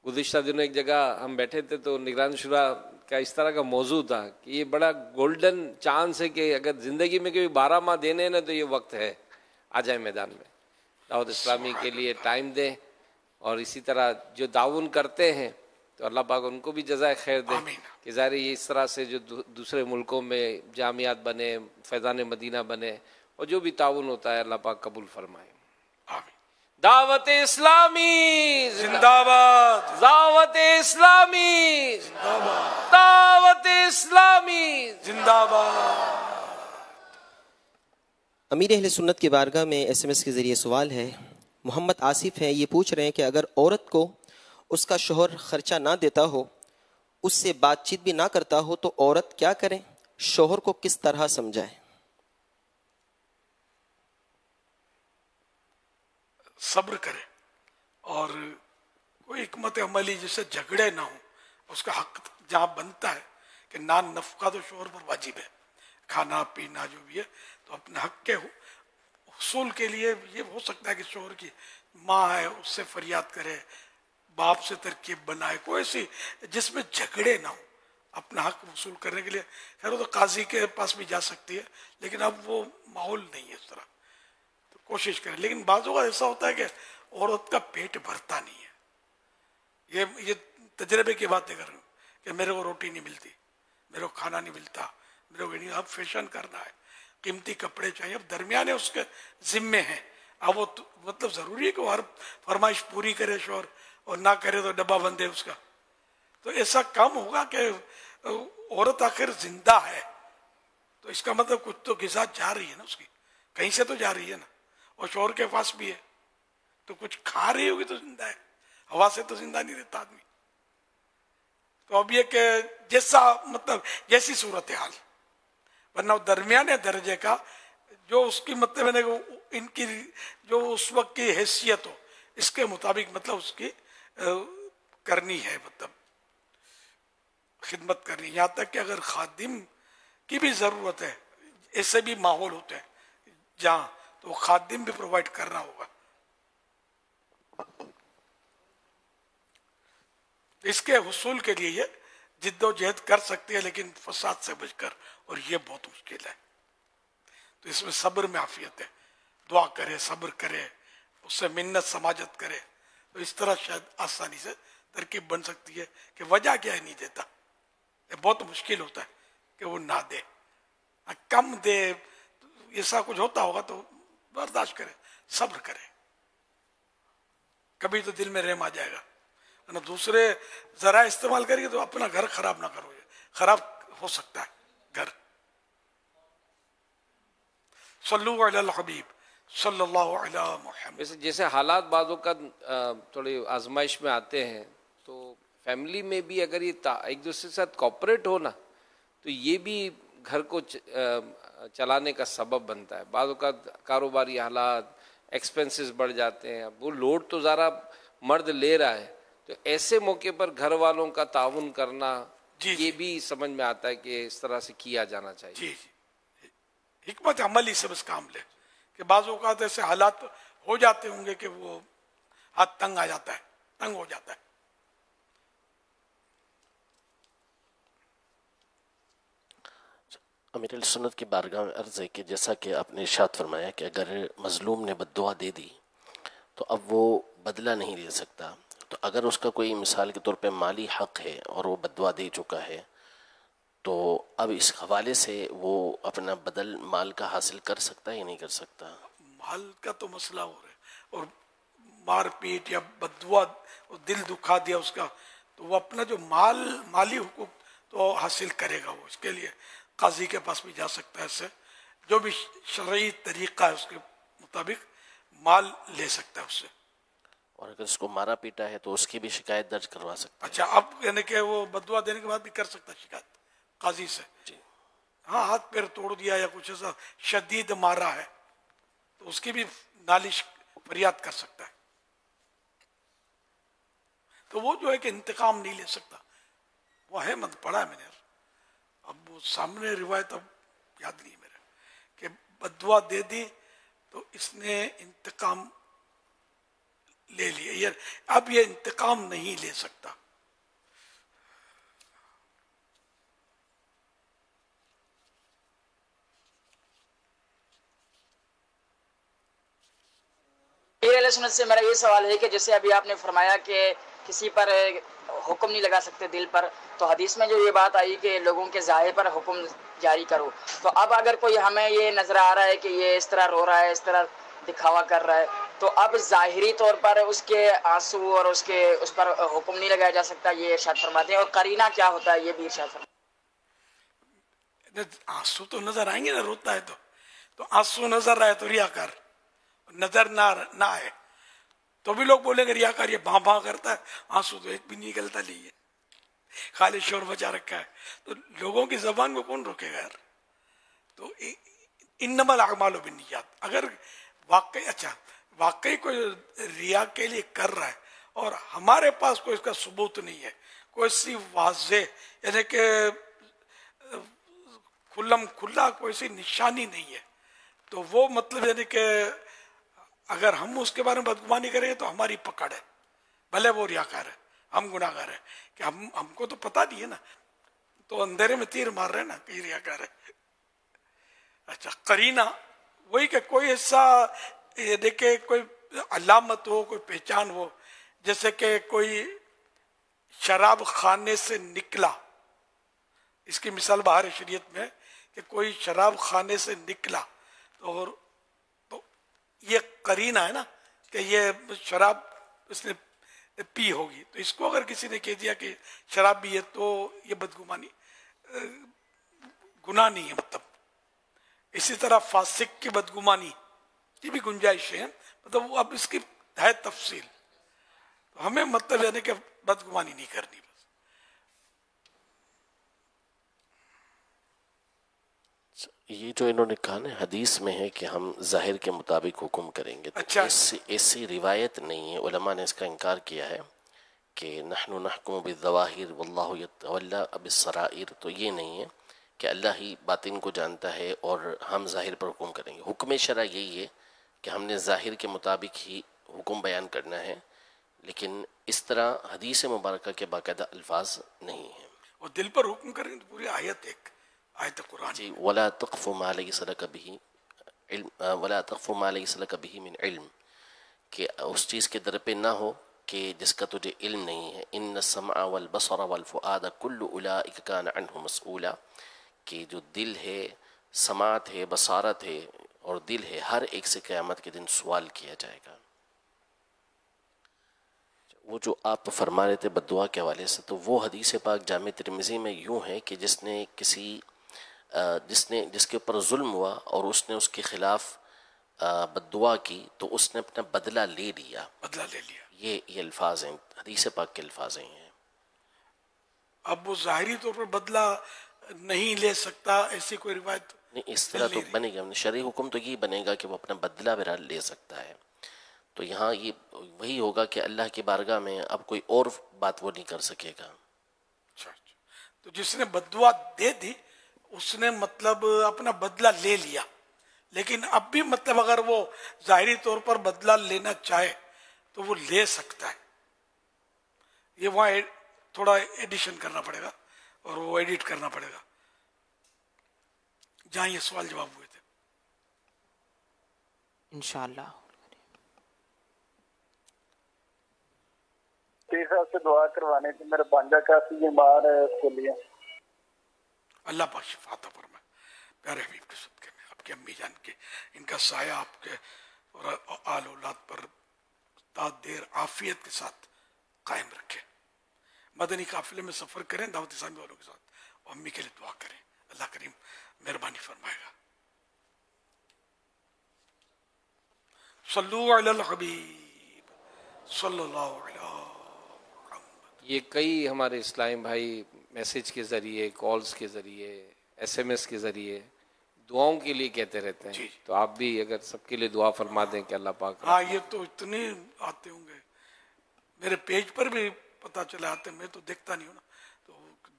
گزشتہ دنوں ایک جگہ ہم بیٹھے تھے تو نگران شورا کا اس طرح کا موضوع تھا کہ یہ بڑا گولڈن چانس ہے کہ اگر زندگی میں کوئی 12 ماہ دینے نا تو یہ وقت ہے، آ جائے میدان میں، دعوت اسلامی کے لیے ٹائم دیں، اور اسی طرح جو تعاون کرتے ہیں تو اللہ پاک ان کو بھی جزائے خیر دے کہ ظاہر یہ اس طرح سے جو دوسرے ملکوں میں جامعات بنے، فیضان مدینہ بنے، اور جو بھی تعاون ہوتا ہے اللہ پاک قبول فرمائے۔ دعوت اسلامی زندہ باد، دعوت اسلامی زندہ باد، دعوت اسلامی زندہ باد۔ امیر اہل سنت کی بارگاہ میں ایس ایم ایس کے ذریعے سوال ہے، محمد آصف ہیں، یہ پوچھ رہے ہیں کہ اگر عورت کو اس کا شوہر خرچہ نہ دیتا ہو، اس سے بات چیت بھی نہ کرتا ہو، تو عورت کیا کرے؟ شوہر کو کس طرح سمجھائے؟ صبر کرے اور کوئی حکمت عملی جس سے جھگڑے نہ ہوں، اس کا حق جہاں بنتا ہے کہ نان نفقہ تو شوہر پر واجب ہے، کھانا پینا جو بھی ہے، تو اپنے حق کے حصول کے لیے یہ ہو سکتا ہے کہ شوہر کی ماں ہے اس سے فریاد کرے، باپ سے ترکیب بنائے، کوئی سی جس میں جھگڑے نہ ہوں، اپنا حق وصول کرنے کے لیے۔ خیر وہ تو قاضی کے پاس بھی جا سکتی ہے، لیکن اب وہ ماحول نہیں ہے اس طرح، تو کوشش کرے۔ لیکن بعض اوقات ایسا ہوتا ہے کہ عورت کا پیٹ بھرتا نہیں ہے، یہ تجربے کی باتیں کر رہا ہوں کہ میرے کو روٹی نہیں ملتی، میرے کو کھانا نہیں ملتا، میرے کو اب فیشن کرنا ہے، قیمتی کپڑے چاہیے، اب درمیانے اس کے ذمے ہیں، اب وہ مطلب ضروری ہے کہ وہ ہر فرمائش پوری کرے شوہر، اور نہ کرے تو ڈبہ بند ہے اس کا۔ تو ایسا کام ہوگا کہ عورت آخر زندہ ہے تو اس کا مطلب کچھ تو غذا جا رہی ہے نا، اس کی کہیں سے تو جا رہی ہے نا، اور شوہر کے پاس بھی ہے تو کچھ کھا رہی ہوگی تو زندہ ہے، ہوا سے تو زندہ نہیں رہتا آدمی۔ تو اب یہ کہ جیسا مطلب جیسی صورتحال، ورنہ درمیانے درجے کا جو اس کی مطلب ہے ان کی جو اس وقت کی حیثیت ہو اس کے مطابق مطلب اس کی کرنی ہے، مطلب خدمت کرنی. یہاں تک کہ اگر خادم کی بھی ضرورت ہے، ایسے بھی ماحول ہوتے ہیں جہاں تو خادم بھی پرووائڈ کرنا ہوگا. اس کے حصول کے لیے یہ جد و جہد کر سکتے ہیں، لیکن فساد سے بچ کر، اور یہ بہت مشکل ہے. تو اس میں صبر میں عافیت ہے. دعا کرے، صبر کرے، اس سے منت سماجت کرے، تو اس طرح شاید آسانی سے ترکیب بن سکتی ہے. کہ وجہ کیا ہے نہیں دیتا، یہ بہت مشکل ہوتا ہے کہ وہ نہ دے، کم دے، ایسا کچھ ہوتا ہوگا تو برداشت کرے، صبر کرے. کبھی تو دل میں رحم آ جائے گا. دوسرے ذرائع استعمال کریے تو اپنا گھر خراب نہ کرو، خراب ہو سکتا ہے گھر. صلو علی الحبیب صلی اللہ علی محمد. جیسے حالات بعضوں کا تھوڑی آزمائش میں آتے ہیں، تو فیملی میں بھی اگر یہ ایک دوسرے کے ساتھ کوپریٹ ہو نا تو یہ بھی گھر کو چلانے کا سبب بنتا ہے. بعض اوقات کاروباری حالات، ایکسپنسز بڑھ جاتے ہیں، وہ لوڈ تو ذرا مرد لے رہا ہے، تو ایسے موقع پر گھر والوں کا تعاون کرنا یہ بھی سمجھ میں آتا ہے کہ اس طرح سے کیا جانا چاہیے. جی جی، حکمت عملی سے بس کام لے. کہ بعض اوقات ایسے حالات ہو جاتے ہوں گے کہ وہ ہاتھ تنگ آ جاتا ہے، تنگ ہو جاتا ہے. امیر السنت کی بارگاہ میں عرض ہے کہ جیسا کہ آپ نے ارشاد فرمایا کہ اگر مظلوم نے بد دعا دے دی تو اب وہ بدلہ نہیں لے سکتا، تو اگر اس کا کوئی مثال کے طور پہ مالی حق ہے اور وہ بد دعا دے چکا ہے تو اب اس حوالے سے وہ اپنا بدل مال کا حاصل کر سکتا ہے یا نہیں کر سکتا؟ مال کا تو مسئلہ ہو رہا ہے، اور مار پیٹ یا بد دعا دل دکھا دیا اس کا، تو وہ اپنا جو مالی حقوق تو حاصل کرے گا. وہ اس کے لیے قاضی کے پاس بھی جا سکتا ہے، اس سے جو بھی شرعی طریقہ ہے اس کے مطابق مال لے سکتا ہے اس سے. اور اگر اس کو مارا پیٹا ہے تو اس کی بھی شکایت درج کروا سکتا ہے. اچھا، اب یعنی کہ وہ بدوا دینے کے بعد بھی کر سکتا ہے شکایت قاضی سے. ہاں، ہاتھ پیر توڑ دیا یا کچھ ایسا شدید مارا ہے تو اس کی بھی نالش فریاد کر سکتا ہے. تو وہ جو ہے کہ انتقام نہیں لے سکتا، وہ ہے مت پڑھا ہے میں نے، اب وہ سامنے روایت اب یاد نہیں میرے، کہ بدوا دے دی تو اس نے انتقام لے لیا، اب یہ انتقام نہیں لے سکتا. اہل سنت سے میرا یہ سوال ہے کہ جیسے ابھی آپ نے فرمایا کہ کسی پر حکم نہیں لگا سکتے دل پر، تو حدیث میں جو یہ بات آئی کہ لوگوں کے ظاہر پر حکم جاری کرو، تو اب اگر کوئی ہمیں یہ نظر آ رہا ہے کہ یہ اس طرح رو رہا ہے، اس طرح دکھاوا کر رہا ہے، تو اب ظاہری طور پر اس کے آنسو اور اس پر حکم نہیں لگایا جا سکتا، یہ ارشاد فرماتے ہیں. اور قرینہ کیا ہوتا ہے یہ بھی ارشاد فرماتے ہیں. آنسو تو نظر آئیں گے نا، روتا ہے تو آنسو نظر آئے تو ریاکار، نظر نہ آئے تو بھی لوگ بولیں گے ریاکار یہ بھاں بھاں کرتا ہے، آنسو تو ایک بھی نکلتا نہیں ہے، خالی شور بچا رکھا ہے. تو لوگوں کی زبان کو کون روکے گا یار؟ تو انما الاعمال بالنیات. اگر واقعی کوئی ریا کے لیے کر رہا ہے اور ہمارے پاس کوئی اس کا ثبوت نہیں ہے، کوئی سی واضح یعنی کہ کھلا کوئی سی نشانی نہیں ہے، تو وہ مطلب یعنی کہ اگر ہم اس کے بارے میں بدگمانی کریں گے تو ہماری پکڑ ہے، بھلے وہ ریاکار ہے، ہم گناہگار ہیں، کہ ہم کو تو پتہ نہیں ہے نا، تو اندھیرے میں تیر مار رہے ہیں نا کہ ریاکار ہے. اچھا، قرینہ وہی کہ کوئی ایسا دیکھے کوئی علامت ہو، کوئی پہچان ہو، جیسے کہ کوئی شراب خانے سے نکلا. اس کی مثال بہار شریعت میں کہ کوئی شراب خانے سے نکلا تو یہ قرینہ ہے نا کہ یہ شراب اس نے پی ہوگی. تو اس کو اگر کسی نے کہہ دیا کہ شراب بھی ہے تو یہ بدگمانی گناہ نہیں ہے. مطلب اسی طرح فاسق کی بدگمانی کی بھی گنجائش ہے، مطلب اب اس کی ہے تفصیل. تو ہمیں مطلب یعنی کہ بدگمانی نہیں کرنی. بس یہ جو انہوں نے کہا نا حدیث میں ہے کہ ہم ظاہر کے مطابق حکم کریں گے، تو ایسی روایت نہیں ہے، علماء نے اس کا انکار کیا ہے کہ نحن نحکم بالظواہر واللہ یتولی بالسرائر، تو یہ نہیں ہے کہ اللہ ہی باطن کو جانتا ہے اور ہم ظاہر پر حکم کریں گے۔ حکم شرع یہی ہے کہ ہم نے ظاہر کے مطابق ہی حکم بیان کرنا ہے، لیکن اس طرح حدیث مبارکہ کے باقاعدہ الفاظ نہیں ہیں۔ اور دل پر حکم کریں تو پوری آیت آیت قرآن جی، ولا تقف ما لیس لک به علم، ولا تقف ما لیس لک به من علم، کہ اس چیز کے در پہ نہ ہو کہ جس کا تجھے علم نہیں ہے۔ ان السمع والبصر والفؤاد کل اولئک کان عنہ مسئولا، کہ جو دل ہے، سماعت ہے، بصارت ہے اور دل ہے، ہر ایک سے قیامت کے دن سوال کیا جائے گا۔ وہ جو آپ فرما رہے تھے بددعا کے حوالے سے، تو وہ حدیث پاک جامع ترمذی میں یوں ہے کہ جس کے اوپر ظلم ہوا اور اس نے اس کے خلاف بددعا کی تو اس نے اپنا بدلہ لے لیا۔ یہ الفاظ ہیں، حدیث پاک کے الفاظ ہیں۔ اب وہ ظاہری طور پر بدلہ نہیں لے سکتا، ایسی کوئی روایت نہیں، اس طرح تو بنے گا، شرعی حکم تو یہ بنے گا کہ وہ اپنا بدلہ بہرحال لے سکتا ہے۔ تو یہاں یہ وہی ہوگا کہ اللہ کی بارگاہ میں اب کوئی اور بات وہ نہیں کر سکے گا۔ تو جس نے بددعا دے دی اس نے مطلب اپنا بدلہ لے لیا، لیکن اب بھی مطلب اگر وہ ظاہری طور پر بدلہ لینا چاہے تو وہ لے سکتا ہے۔ یہ وہاں تھوڑا ایڈیشن کرنا پڑے گا اور وہ ایڈٹ کرنا پڑے گا جہاں یہ سوال جواب ہوئے تھے انشاءاللہ۔ صاحب سے دعا کروانے تھی، میرا بانجا کافی بیمار ہے، اس کے لیے اللہ پاک شفا عطا فرمائے۔ پیارے حبیب کے صدقے میں آپ کی امی جان کے، ان کا سایہ آپ کے اور آل اولاد پر تا دیر عافیت کے ساتھ قائم رکھے۔ مدنی قافلے میں سفر کریں دعوت اسلامی والوں کے ساتھ اور امی کے لیے دعا کریں، اللہ کریم مہربانی فرمائے گا۔ صلو علی الحبیب صلی اللہ علیہ۔ یہ کئی ہمارے اسلام بھائی میسیج کے ذریعے، کالز کے ذریعے، ایس ایم ایس کے ذریعے دعاؤں کے لیے کہتے رہتے ہیں، تو آپ بھی اگر سب کے لیے دعا فرما دیں کہ اللہ پاک۔ ہاں، یہ تو اتنے آتے ہوں گے، میرے پیج پر بھی پتہ چلے آتے، میں تو دیکھتا نہیں ہوں نا، تو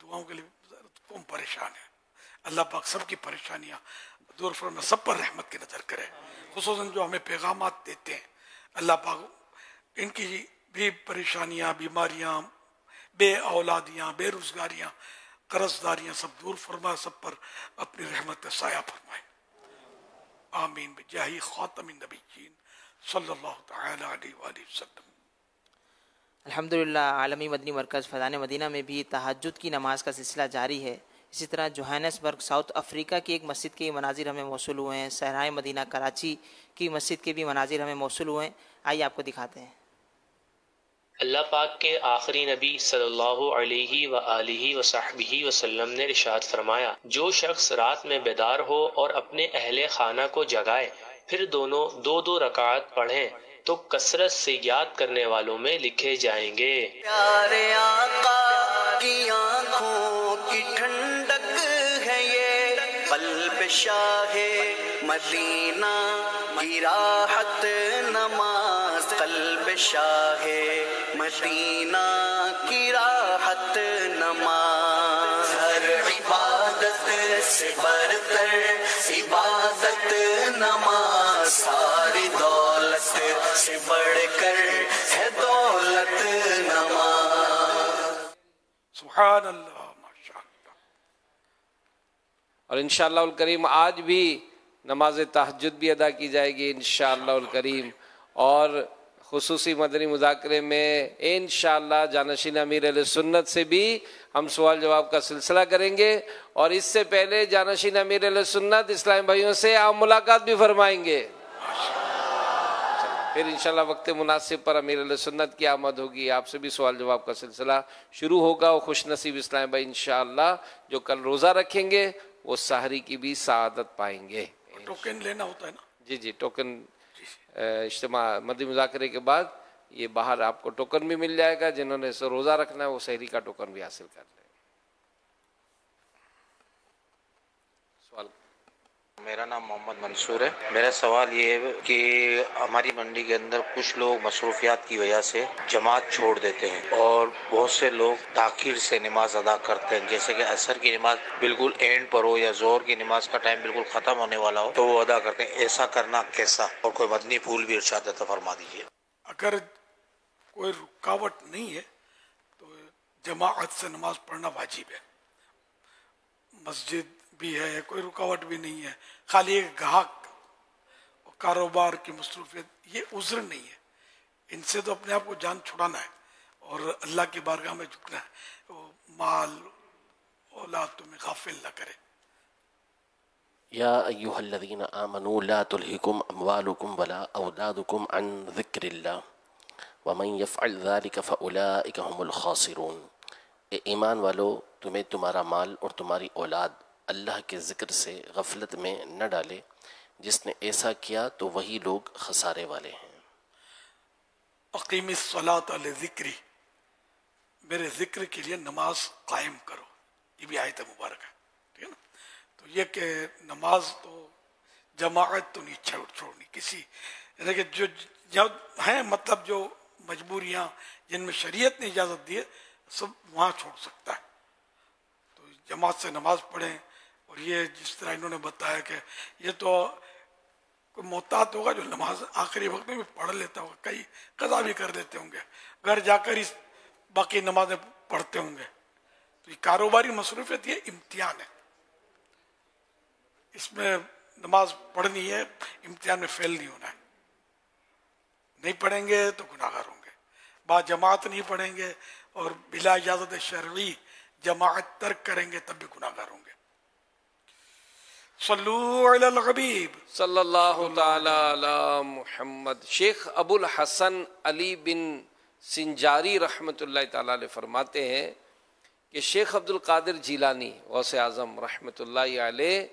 دعاؤں کے لیے کون پریشان ہے۔ اللہ پاک سب کی پریشانیاں دور فرما، سب پر رحمت کی نظر کرے، خصوصاً جو ہمیں پیغامات دیتے ہیں۔ اللہ پاک ان کی بھی پریشانیاں، بیماریاں، بے اولادیاں، بے روزگاریاں، قرض داریاں سب دور فرما، سب پر اپنی رحمت کا سایہ فرمائے، آمین بجاہ خاتم النبیین صلی اللہ تعالی علیہ وآلہ وسلم۔ الحمدللہ عالمی مدنی مرکز فیضان مدینہ میں بھی تہجد کی نماز کا سلسلہ جاری ہے۔ اسی طرح جوہانسبرگ ساؤتھ افریقہ کی ایک مسجد کے مناظر ہمیں موصول ہوئے ہیں، صحرائے مدینہ کراچی کی مسجد کے بھی مناظر ہمیں موصول ہوئے ہیں، آئیے آپ کو دکھاتے ہیں۔ اللہ پاک کے آخری نبی صلی اللہ علیہ وآلہ وصحبہ وسلم نے ارشاد فرمایا، جو شخص رات میں بیدار ہو اور اپنے اہل خانہ کو جگائے پھر دونوں دو رکعت پڑھیں تو کثرت سے یاد کرنے والوں میں لکھے جائیں گے۔ پیارے آقا کی آنکھوں کی ٹھنڈک ہے یہ، قلب شاہ مدینہ کی راحت نماز، قلب شاہ مدینہ کی راحت نماز، ہر عبادت سے برتر عبادت نماز، ساری دولت سے بڑھ کر ہے دولت نماز۔ سبحان اللہ، اور انشاءاللہ الکریم آج بھی نماز تہجد بھی ادا کی جائے گی انشاءاللہ الکریم، اور خصوصی مدنی مذاکرے میں انشاءاللہ جانشین امیر اہل سنت سے بھی ہم سوال جواب کا سلسلہ کریں گے، اور اس سے پہلے جانشین امیر اہل سنت اسلام بھائیوں سے آپ ملاقات بھی فرمائیں گے۔ پھر انشاءاللہ وقت مناسب پر امیر اہل سنت کی آمد ہوگی، آپ سے بھی سوال جواب کا سلسلہ شروع ہوگا، اور خوش نصیب اسلام بھائی انشاءاللہ جو کل روزہ رکھیں گے وہ سحری کی بھی سعادت پائیں گے۔ ٹوکن لینا ہوتا ہے نا؟ جی ٹوکن اجتماع مدنی مذاکرے کے بعد یہ باہر آپ کو ٹوکن بھی مل جائے گا، جنہوں نے روزہ رکھنا ہے وہ سحری کا ٹوکن بھی حاصل کر لیں۔ سوال میرا نام محمد منصور ہے. میرا سوال یہ ہے کہ ہماری منڈی کے اندر کچھ لوگ مصروفیات کی وجہ سے جماعت چھوڑ دیتے ہیں اور بہت سے لوگ تاخیر سے نماز ادا کرتے ہیں، جیسے کہ عصر کی نماز بالکل اینڈ پر ہو یا ظہر کی نماز کا ٹائم بالکل ختم ہونے والا ہو تو وہ ادا کرتے ہیں. ایسا کرنا کیسا؟ اور کوئی مدنی پھول بھی ارشاد عطا فرما دیجیے. اگر کوئی رکاوٹ نہیں ہے تو جماعت سے نماز پڑھنا واجب ہے. مسجد بھی ہے، کوئی رکاوٹ بھی نہیں ہے، خالی ایک گاہک کاروبار کی مصروفیت یہ عذر نہیں ہے. ان سے تو اپنے آپ کو جان چھڑانا ہے اور اللہ کی بارگاہ میں جھکنا ہے. وہ مال اولاد تمہیں غافل نہ کرے. یا ایہا الذین آمنوا لا تلہکم اموالکم ولا اولادکم عن ذکر اللہ ومن یفعل ذلک فاولئک هم الخاسرون. اے ایمان والو، تمہیں تمہارا مال اور تمہاری اولاد اللہ کے ذکر سے غفلت میں نہ ڈالے، جس نے ایسا کیا تو وہی لوگ خسارے والے ہیں. اقیم الصلاۃ لذکری، میرے ذکر کے لیے نماز قائم کرو. یہ بھی آیت مبارک ہے، ٹھیک ہے نا. تو یہ کہ نماز تو جماعت تو نہیں چھوڑنی کسی، یعنی کہ جو ہیں مطلب جو مجبوریاں جن میں شریعت نے اجازت دی ہے سب وہاں چھوڑ سکتا ہے. تو جماعت سے نماز پڑھیں. اور یہ جس طرح انہوں نے بتایا کہ یہ تو کوئی محتاط ہوگا جو نماز آخری وقت میں بھی پڑھ لیتا ہوگا، کئی قضا بھی کر لیتے ہوں گے، گھر جا کر اس باقی نمازیں پڑھتے ہوں گے. تو یہ کاروباری مصروفیت یہ امتحان ہے، اس میں نماز پڑھنی ہے، امتحان میں فیل نہیں ہونا ہے. نہیں پڑھیں گے تو گناہ گار ہوں گے. با جماعت نہیں پڑھیں گے اور بلا اجازت شرعی جماعت ترک کریں گے تب بھی گناہ گار ہوں گے. صلو علی الحبیب صلی اللہ تعالی علی محمد. شیخ ابو الحسن علی بن سنجاری رحمۃ اللہ تعالی علیہ فرماتے ہیں کہ شیخ عبد القادر جیلانی غوث اعظم رحمۃ اللہ علیہ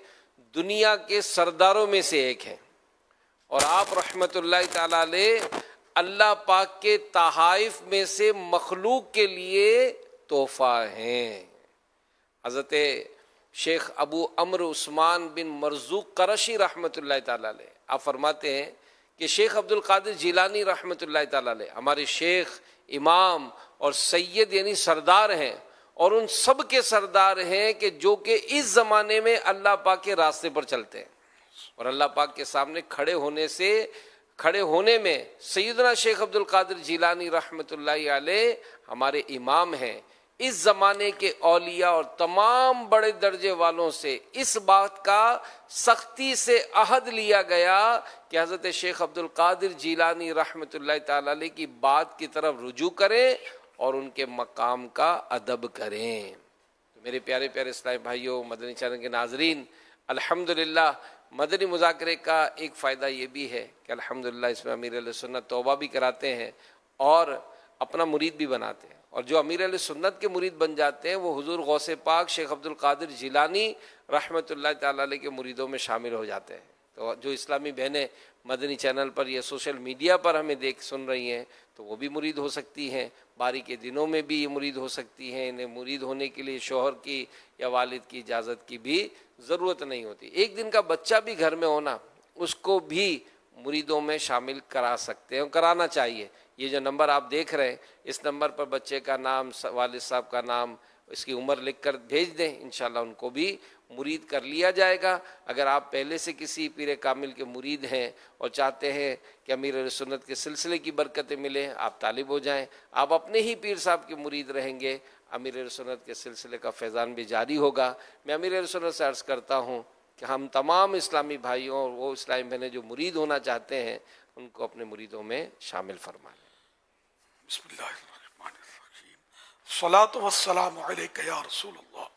دنیا کے سرداروں میں سے ایک ہیں، اور آپ رحمۃ اللہ تعالی علیہ اللہ پاک کے تحائف میں سے مخلوق کے لیے تحفہ ہیں. حضرت شیخ ابو عمرو عثمان بن مرزوق قرشی رحمۃ اللہ تعالی علیہ آپ فرماتے ہیں کہ شیخ عبد القادر جیلانی رحمۃ اللہ تعالی علیہ ہمارے شیخ، امام اور سید یعنی سردار ہیں، اور ان سب کے سردار ہیں کہ جو کہ اس زمانے میں اللہ پاک کے راستے پر چلتے ہیں. اور اللہ پاک کے سامنے کھڑے ہونے میں سیدنا شیخ عبد القادر جیلانی رحمۃ اللہ علیہ ہمارے امام ہیں. اس زمانے کے اولیاء اور تمام بڑے درجے والوں سے اس بات کا سختی سے عہد لیا گیا کہ حضرت شیخ عبد القادر جیلانی رحمۃ اللہ تعالی علیہ کی بات کی طرف رجوع کریں اور ان کے مقام کا ادب کریں. تو میرے پیارے پیارے اسلامی بھائیوں، مدنی چینل کے ناظرین، الحمدللہ مدنی مذاکرے کا ایک فائدہ یہ بھی ہے کہ الحمدللہ اس میں امیر علیہ سنت توبہ بھی کراتے ہیں اور اپنا مرید بھی بناتے ہیں. اور جو امیر علیہ سنت کے مرید بن جاتے ہیں وہ حضور غوث پاک شیخ عبد القادر جیلانی رحمۃ اللہ تعالی علیہ کے مریدوں میں شامل ہو جاتے ہیں. تو جو اسلامی بہنیں مدنی چینل پر یا سوشل میڈیا پر ہمیں سن رہی ہیں تو وہ بھی مرید ہو سکتی ہیں. باری کے دنوں میں بھی یہ مرید ہو سکتی ہیں. انہیں مرید ہونے کے لیے شوہر کی یا والد کی اجازت کی بھی ضرورت نہیں ہوتی. ایک دن کا بچہ بھی گھر میں ہونا اس کو بھی مریدوں میں شامل کرا سکتے ہیں، کرانا چاہیے. یہ جو نمبر آپ دیکھ رہے ہیں اس نمبر پر بچے کا نام، والد صاحب کا نام، اس کی عمر لکھ کر بھیج دیں، انشاءاللہ ان کو بھی مرید کر لیا جائے گا. اگر آپ پہلے سے کسی پیر کامل کے مرید ہیں اور چاہتے ہیں کہ امیر علیہ سنت کے سلسلے کی برکتیں ملیں، آپ طالب ہو جائیں. آپ اپنے ہی پیر صاحب کے مرید رہیں گے، امیر علیہ سنت کے سلسلے کا فیضان بھی جاری ہوگا. میں امیر علیہ سنت سے عرض کرتا ہوں کہ ہم تمام اسلامی بھائیوں اور وہ اسلامی بہنیں جو مرید ہونا چاہتے ہیں ان کو اپنے مریدوں میں شامل فرما لیں. بسم اللہ الرحمن الرحیم. الصلاۃ والسلام علیک یا رسول اللہ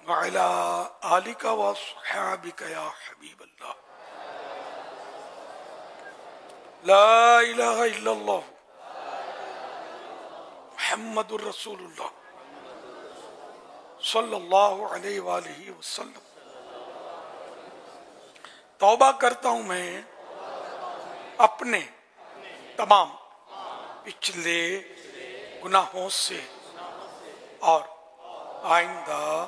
وعلی آلک وصحابک یا حبیب اللہ. لا الہ الا اللہ محمد الرسول اللہ صلی اللہ علیہ وآلہ وسلم. توبہ کرتا ہوں میں اپنے تمام پچھلے گناہوں سے اور آئندہ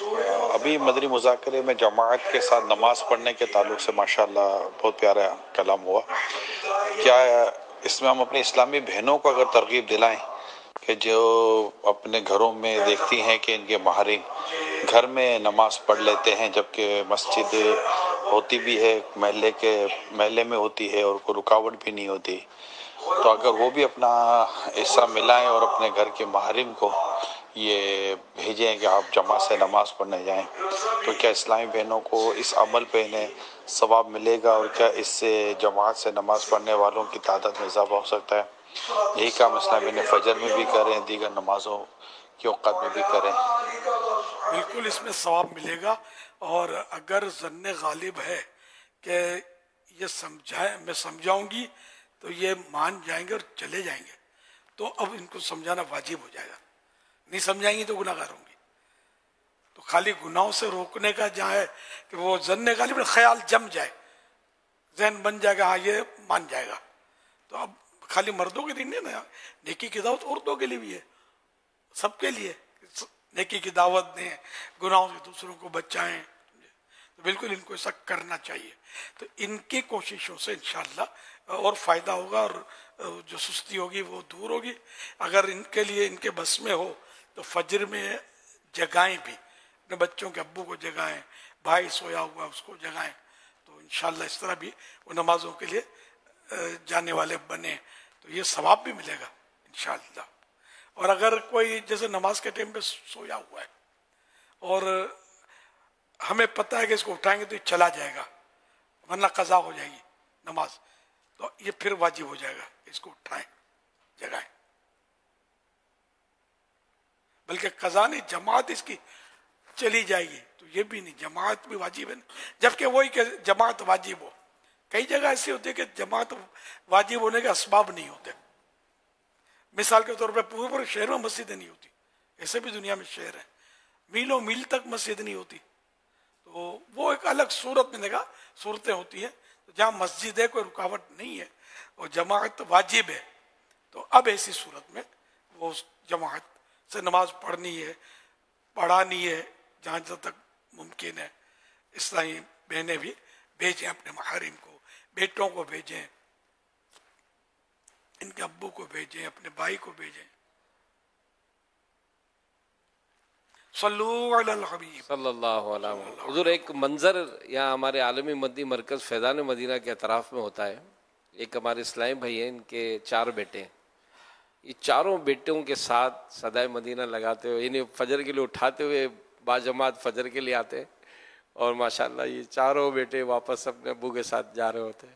ابھی مدنی مذاکرے میں جماعت کے ساتھ نماز پڑھنے کے تعلق سے ماشاءاللہ بہت پیارا کلام ہوا. کیا اس میں ہم اپنی اسلامی بہنوں کو اگر ترغیب دلائیں کہ جو اپنے گھروں میں دیکھتی ہیں کہ ان کے محرم گھر میں نماز پڑھ لیتے ہیں جبکہ مسجد ہوتی بھی ہے محلے میں ہوتی ہے اور کوئی رکاوٹ بھی نہیں ہوتی، تو اگر وہ بھی اپنا حصہ ملائیں اور اپنے گھر کے محرم کو یہ بھیجیں کہ آپ جماعت سے نماز پڑھنے جائیں، تو کیا اسلامی بہنوں کو اس عمل پہ انہیں ثواب ملے گا اور کیا اس سے جماعت سے نماز پڑھنے والوں کی تعداد میں اضافہ ہو سکتا ہے؟ یہی کام اسلامی نے فجر میں بھی کریں، دیگر نمازوں کے اوقات میں بھی کریں. بالکل اس میں ثواب ملے گا. اور اگر ظن غالب ہے کہ یہ میں سمجھاؤں گی تو یہ مان جائیں گے اور چلے جائیں گے، تو اب ان کو سمجھانا واجب ہو جائے گا. نہیں سمجھائیں گے تو گناہ گار ہوں گے. تو خالی گناہوں سے روکنے کا جہاں ہے کہ وہ ظن غالب خیال جم جائے، ذہن بن جائے گا ہاں یہ مان جائے گا. تو اب خالی مردوں کے لیے نہیں نا، نیکی کی دعوت عورتوں کے لیے بھی ہے، سب کے لیے نیکی کی دعوت دیں، گناہوں سے دوسروں کو بچائیں. تو بالکل ان کو ایسا کرنا چاہیے. تو ان کی کوششوں سے انشاءاللہ اور فائدہ ہوگا اور جو سستی ہوگی وہ دور ہوگی. اگر ان کے لیے ان کے بس میں ہو تو فجر میں جگائیں بھی، اپنے بچوں کے ابو کو جگائیں، بھائی سویا ہوا اس کو جگائیں، تو انشاءاللہ اس طرح بھی وہ نمازوں کے لیے جانے والے بنے، تو یہ ثواب بھی ملے گا انشاءاللہ. اور اگر کوئی جیسے نماز کے ٹائم پہ سویا ہوا ہے اور ہمیں پتہ ہے کہ اس کو اٹھائیں گے تو یہ چلا جائے گا ورنہ قضا ہو جائے گی نماز، تو یہ پھر واجب ہو جائے گا اس کو اٹھائیں جگائیں. بلکہ قضا نہیں، جماعت اس کی چلی جائے گی، تو یہ بھی نہیں، جماعت بھی واجب ہے، جبکہ وہی کہ جماعت واجب ہو. کئی جگہ ایسی ہوتی ہے کہ جماعت واجب ہونے کے اسباب نہیں ہوتے. مثال کے طور پہ پورے شہر میں مسجدیں نہیں ہوتی، ایسے بھی دنیا میں شہر ہیں میلوں میل تک مسجد نہیں ہوتی. تو وہ ایک الگ صورت میں دیکھا صورتیں ہوتی ہیں جہاں مسجد ہے، کوئی رکاوٹ نہیں ہے اور جماعت واجب ہے، تو اب ایسی صورت میں وہ جماعت سے نماز پڑھنی ہے، پڑھانی ہے جہاں تک ممکن ہے. اسلامی بہنیں بھی بھیجیں اپنے محرم کو، بیٹوں کو بھیجیں، ان کے ابو کو بھیجیں، اپنے بھائی کو بھیجیں. صلو علی الحبیب صلی اللہ علیہ وسلم. حضور ایک منظر یہاں ہمارے عالمی مدنی مرکز فیضان مدینہ کے اطراف میں ہوتا ہے. ایک ہمارے اسلامی بھائی ہیں، ان کے 4 بیٹے ہیں. یہ چاروں بیٹوں کے ساتھ صدائے مدینہ لگاتے ہوئے انہیں فجر کے لیے اٹھاتے ہوئے باجماعت فجر کے لیے آتے ہیں، اور ماشاءاللہ یہ چاروں بیٹے واپس اپنے ابو کے ساتھ جا رہے ہوتے ہیں.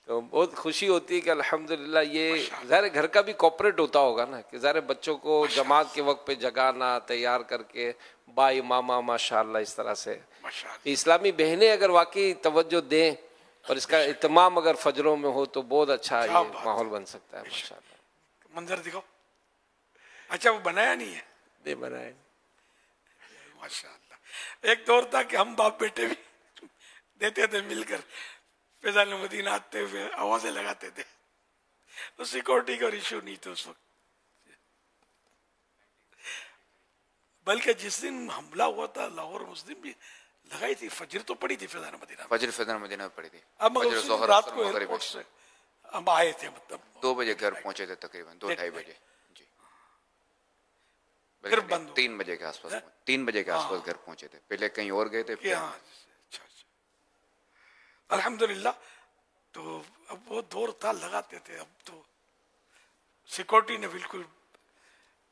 تو بہت خوشی ہوتی ہے کہ الحمدللہ یہ ظاہر گھر کا بھی کوپریٹ ہوتا ہوگا نا، کہ ظاہر بچوں کو جماعت کے وقت پہ جگانا، تیار کر کے بائی ماما ماشاءاللہ اس طرح سے. اسلامی بہنیں اگر واقعی توجہ دیں اور اس کا اہتمام اگر فجروں میں ہو تو بہت اچھا یہ ماحول بن سکتا ہے ماشاءاللہ. منظر دکھاؤ. اچھا وہ بنایا نہیں ہے؟ نہیں بنایا ماشاءاللہ. ایک دور تھا کہ ہم باپ بیٹے بھی دیتے تھے مل کر فیضان مدینہ آتے ہوئے آوازیں لگاتے تھے، تو سیکورٹی کا ایشو نہیں تھا اس وقت. بلکہ جس دن حملہ ہوا تھا لاہور میں اس دن بھی لگائی تھی، فجر تو پڑی تھی فیضان مدینہ، فجر فیضان مدینہ میں پڑی تھی. اب مگر اس رات کو ایئرپورٹ سے ہم آئے تھے، مطلب 2 بجے گھر پہنچے تھے، تقریباً 2-2:30 بجے. جی پھر بند 3 بجے کے آس پاس 3 بجے کے آس پاس گھر پہنچے تھے. پہلے کہیں اور گئے تھے. الحمدللہ. تو اب وہ دور تھا لگاتے تھے. اب تو سیکورٹی نے بالکل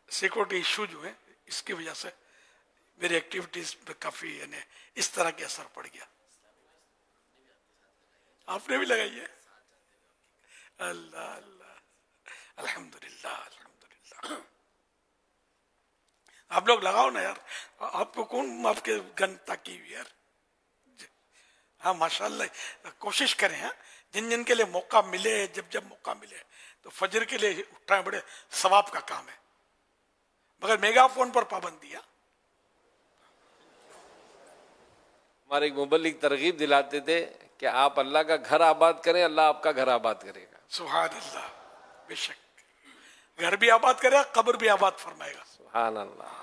سیکورٹی ایشو جو ہے اس کی وجہ سے میری ایکٹیویٹیز پہ کافی یعنی اس طرح کے اثر پڑ گیا. آپ نے بھی لگائی ہے؟ اللہ اللہ الحمدللہ الحمدللہ. آپ لوگ لگاؤ نا یار. آپ کو کون آپ کے گن تاکی ہوئی یار. ہاں ماشاءاللہ کوشش کریں. ہاں جن جن کے لیے موقع ملے، جب موقع ملے تو فجر کے لیے اٹھائیں، بڑے ثواب کا کام ہے، مگر میگا فون پر پابندی ہے. ہمارے ایک مبلغ ترغیب دلاتے تھے کہ آپ اللہ کا گھر آباد کریں، اللہ آپ کا گھر آباد کرے گا. سبحان اللہ. بے شک گھر بھی آباد کرے گا، قبر بھی آباد فرمائے گا. سبحان اللہ.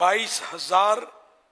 22,000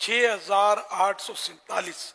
6,847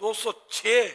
206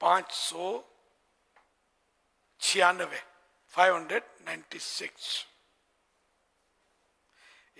596।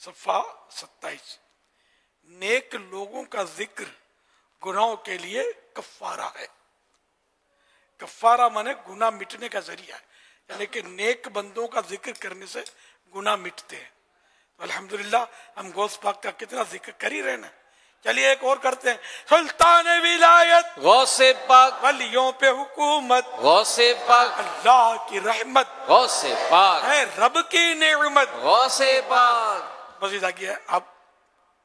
صفحہ 27. نیک لوگوں کا ذکر گناہوں کے لیے کفارہ ہے. کفارہ مانے گناہ مٹنے کا ذریعہ ہے، یعنی کہ نیک بندوں کا ذکر کرنے سے گناہ مٹتے ہیں. تو الحمدللہ ہم غوث پاک کا کتنا ذکر کر ہی رہے ہیں. چلیے ایک اور کرتے ہیں. سلطان ولایت غوث پاک، ولیوں پہ حکومت غوث پاک، اللہ کی رحمت غوث پاک ہے رب کی نعمت. غوث پاک مزید آگے ہے، آپ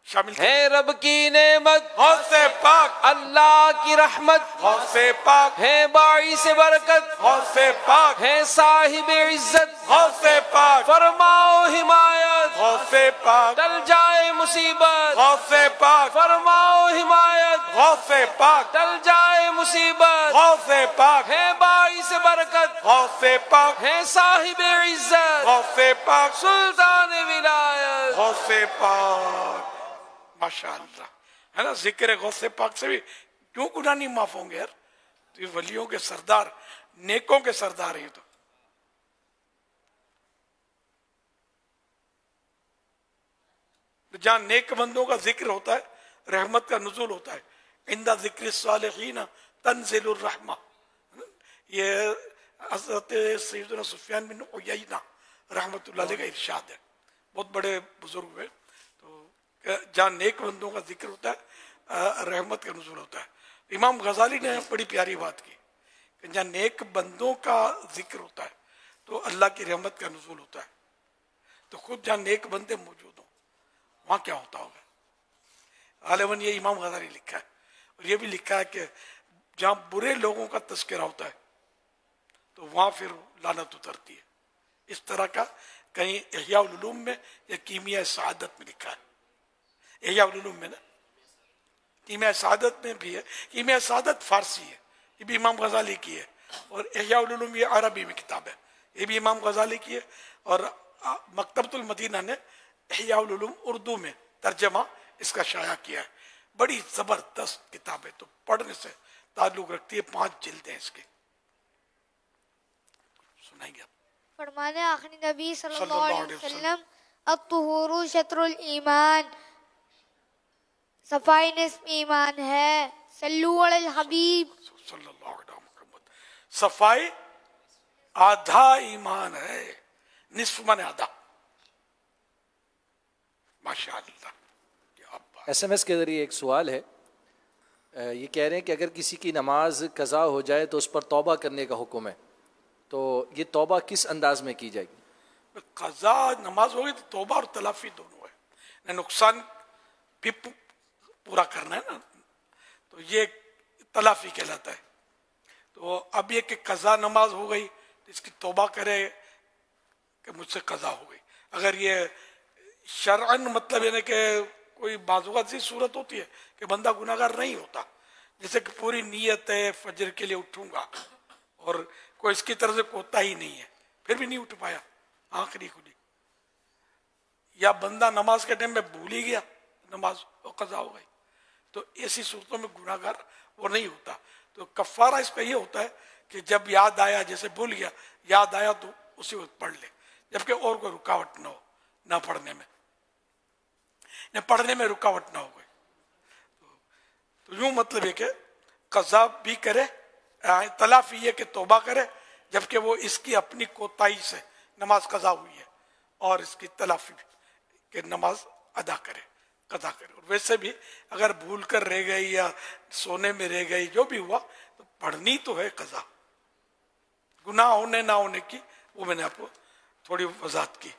شامل ہے رب کی نعمت. غوث پاک اللہ کی رحمت غوث پاک ہے باعث برکت. غوث پاک ہے صاحب عزت. غوث پاک فرماؤ حمایت. غوث پاک ٹل جائے مصیبت. غوث پاک فرماؤ حمایت. غوث پاک ٹل جائے مصیبت. غوث پاک ہے باعث برکت. غوث پاک ہے صاحب عزت. غوث پاک سلطان ولایت. غوث پاک. ماشاء اللہ ہے نا. ذکر غوث پاک سے بھی کیوں گناہ نہیں معاف ہوں گے یار؟ تو یہ ولیوں کے سردار، نیکوں کے سردار ہیں. تو جہاں نیک بندوں کا ذکر ہوتا ہے رحمت کا نزول ہوتا ہے. عند ذکر الصالحین تنزل الرحمہ. یہ حضرت سیدنا سفیان بن عیینہ رحمت اللہ علیہ کا ارشاد ہے. بہت بڑے بزرگ ہوئے. جہاں نیک بندوں کا ذکر ہوتا ہے رحمت کا نزول ہوتا ہے. امام غزالی نے بڑی پیاری بات کی کہ جہاں نیک بندوں کا ذکر ہوتا ہے تو اللہ کی رحمت کا نزول ہوتا ہے. تو خود جہاں نیک بندے موجود ہوں وہاں کیا ہوتا ہوگا. غالباً یہ امام غزالی لکھا ہے. اور یہ بھی لکھا ہے کہ جہاں برے لوگوں کا تذکرہ ہوتا ہے تو وہاں پھر لعنت اترتی ہے. اس طرح کا کہیں احیاء العلوم میں یا کیمیاء سعادت میں لکھا ہے. احیاء العلوم میں نا، کیمیاء سعادت میں بھی ہے. کیمیاء سعادت فارسی ہے، یہ بھی امام غزالی کی ہے. اور احیاء العلوم یہ عربی میں کتاب ہے، یہ بھی امام غزالی کی ہے. اور مکتبۃ المدینہ نے احیاء العلوم اردو میں ترجمہ اس کا شائع کیا ہے. بڑی زبردست کتاب ہے، تو پڑھنے سے تعلق رکھتی ہے. 5 جلدیں اس کے. سنائیں گے آپ. فرمانے آخری نبی صلی اللہ علیہ وسلم الطہور شطر الایمان، صفائی نصف ایمان ہے. صلو علی الحبیب صلی اللہ علیہ محمد. صفائی آدھا ایمان ہے، نصف من آدھا. ماشاء اللہ. ایس ایم ایس کے ذریعے ایک سوال ہے. یہ کہہ رہے ہیں کہ اگر کسی کی نماز قضا ہو جائے تو اس پر توبہ کرنے کا حکم ہے، تو یہ توبہ کس انداز میں کی جائے گی؟ قضا نماز ہوگی تو توبہ اور تلافی دونوں ہے. نقصان بھی پورا کرنا ہے نا، تو یہ تلافی کہلاتا ہے. تو اب یہ کہ قضا نماز ہو گئی تو اس کی توبہ کرے کہ مجھ سے قضا ہو گئی. اگر یہ شرعن مطلب یعنی کہ کوئی بعض اوقات ایسی صورت ہوتی ہے کہ بندہ گناہ گار نہیں ہوتا، جیسے کہ پوری نیت ہے فجر کے لیے اٹھوں گا اور کوئی اس کی طرف سے کوتا ہی نہیں ہے، پھر بھی نہیں اٹھ پایا، آخری کھلی. یا بندہ نماز کے ٹائم میں بھول ہی گیا، نماز قضا ہو گئی. تو ایسی صورتوں میں گناہ گار وہ نہیں ہوتا. تو کفارہ اس کا یہ ہوتا ہے کہ جب یاد آیا، جیسے بھول گیا، یاد آیا تو اسی وقت پڑھ لے، جبکہ اور کوئی رکاوٹ نہ ہو، نہ پڑھنے میں، نہ پڑھنے میں رکاوٹ نہ ہو گئی. تو یوں مطلب ہے کہ قضا بھی کرے، تلافی یہ کہ توبہ کرے، جبکہ وہ اس کی اپنی کوتاہی سے نماز قضا ہوئی ہے، اور اس کی تلافی بھی کہ نماز ادا کرے، قضا کرے. اور ویسے بھی اگر بھول کر رہ گئی یا سونے میں رہ گئی، جو بھی ہوا تو پڑھنی تو ہے قضا. گناہ ہونے نہ ہونے کی وہ میں نے آپ کو تھوڑی وضاحت کی.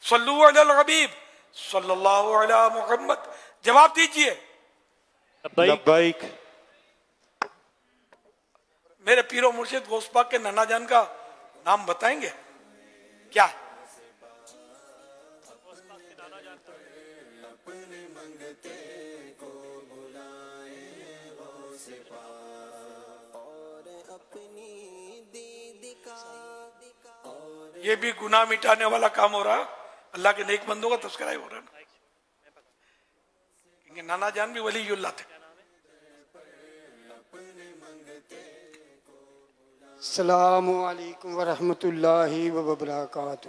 صلو علی الحبیب صلی اللہ علی محمد. جواب دیجئے. لبیک. میرے پیر و مرشد غوث پاک کے نانا جان کا نام بتائیں گے کیا؟ یہ بھی گناہ مٹانے والا کام ہو رہا ہے. اللہ کے نیک بندوں کا تذکرہ ہی ہو رہا ہے. نانا جان بھی ولی اللہ تھے. السلام علیکم ورحمۃ اللہ وبرکاتہ.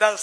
10,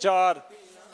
4।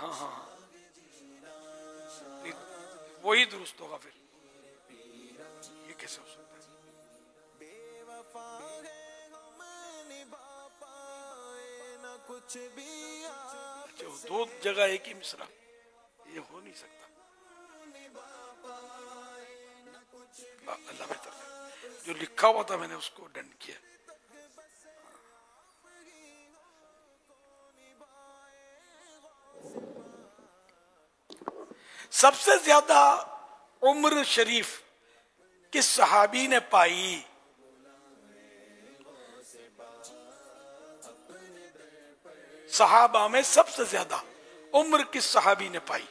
ہاں ہاں وہی درست ہوگا پھر. یہ کیسے ہو سکتا ہے؟ اچھا دو جگہ ایک ہی مصرع، یہ ہو نہیں سکتا. اللہ بہتر ہے. جو لکھا ہوا تھا میں نے اس کو ڈن کیا. سب سے زیادہ عمر شریف کس صحابی نے پائی؟ صحابہ میں سب سے زیادہ عمر کس صحابی نے پائی؟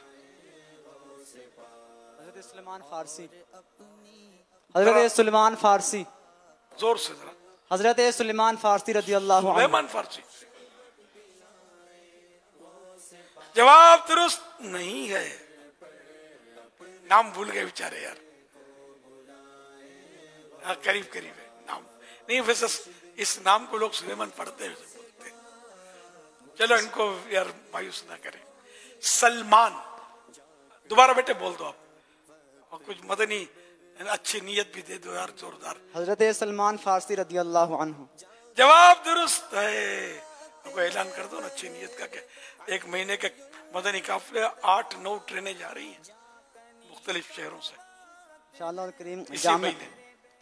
حضرت سلیمان فارسی. حضرت سلیمان فارسی. زور سے ذرا. حضرت سلیمان فارسی رضی اللہ عنہ. سلیمان فارسی. جواب درست نہیں ہے. نام بھول گئے بیچارے یار. قریب قریب ہے نام نہیں. ویسے اس نام کو لوگ سلیمان پڑھتے ہیں. چلو ان کو یار مایوس نہ کریں. سلمان. دوبارہ بیٹے بول دو آپ اور کچھ مدنی اچھی نیت بھی دے دو یار زوردار. حضرت سلمان فارسی رضی اللہ عنہ. جواب درست ہے. اعلان کر دو نا اچھی نیت کا کہ ایک مہینے کے مدنی قافلے 8-9 ٹرینیں جا رہی ہیں مختلف شہروں سے انشاءاللہ الکریم. اسی مہینے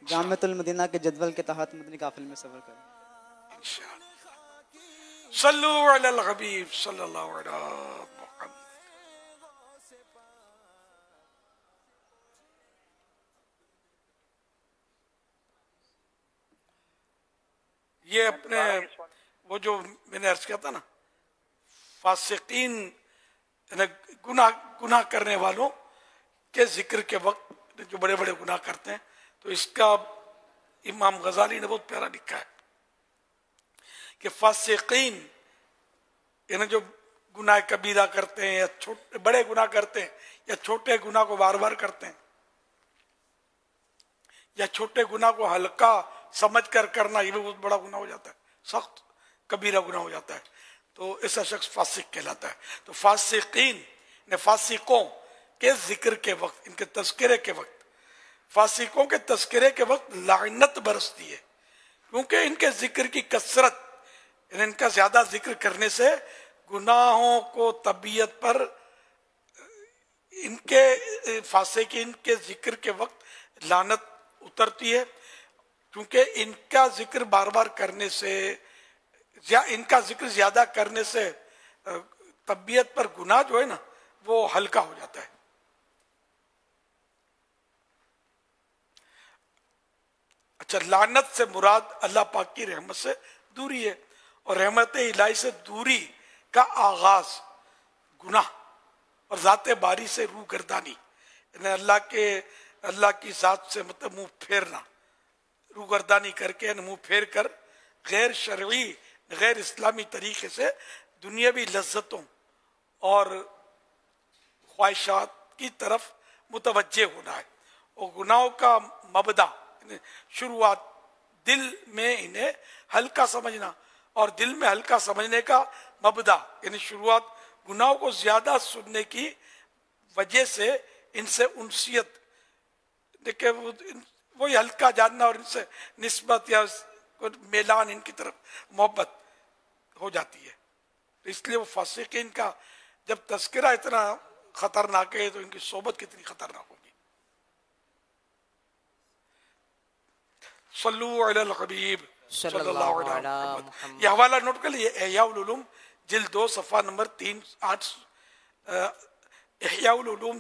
جامعۃ المدینہ کے جدول کے تحت مدنی قافلے میں سفر کریں انشاءاللہ. صلو علی الحبیب صلی اللہ علیہ محمد. یہ اپنے وہ جو میں نے عرض کیا تھا نا فاسقین گناہ کرنے والوں کے ذکر کے وقت جو بڑے بڑے گناہ کرتے ہیں تو اس کا امام غزالی نے بہت پیارا لکھا ہے کہ فاسقین یعنی جو گناہ کبیرہ کرتے ہیں یا بڑے گناہ کرتے ہیں یا چھوٹے گناہ کو بار بار کرتے ہیں یا چھوٹے گناہ کو ہلکا سمجھ کر کرنا یہ بھی بہت بڑا گناہ ہو جاتا ہے. سخت کبیرہ گناہ ہو جاتا ہے تو ایسا شخص فاسق کہلاتا ہے. تو فاسقین نے فاسقوں کے ذکر کے وقت ان کے تذکرے کے وقت فاسقوں کے تذکرے کے وقت لعنت برستی ہے کیونکہ ان کے ذکر کی کثرت یعنی ان کا زیادہ ذکر کرنے سے گناہوں کو طبیعت پر ان کے فاسقین کے ذکر کے وقت لعنت اترتی ہے کیونکہ ان کا ذکر بار بار کرنے سے یا ان کا ذکر زیادہ کرنے سے طبیعت پر گناہ جو ہے نا وہ ہلکا ہو جاتا ہے. اچھا لعنت سے مراد اللہ پاک کی رحمت سے دوری ہے اور رحمت الہی سے دوری کا آغاز گناہ اور ذات باری سے روح گردانی یعنی اللہ کی ذات سے مطلب منہ پھیرنا روح گردانی کر کے منہ پھیر کر غیر شرعی غیر اسلامی طریقے سے دنیاوی لذتوں اور خواہشات کی طرف متوجہ ہونا ہے. اور گناہوں کا مبدا شروعات دل میں انہیں ہلکا سمجھنا اور دل میں ہلکا سمجھنے کا مبدا یعنی شروعات گناہوں کو زیادہ سننے کی وجہ سے ان سے انسیت دیکھیں وہی ہلکا جاننا اور ان سے نسبت یا میلان ان کی طرف محبت ہو جاتی ہے. اس لیے وہ فاسقین کا جب تذکرہ اتنا خطرناک ہے تو ان کی صحبت کتنی خطرناک ہوگی. صلو علی الحبیب صلی اللہ علیہ محمد. یہ حوالہ نوٹ کر لیے احیاء العلوم جلد 2 صفحہ نمبر 308 احیاء العلوم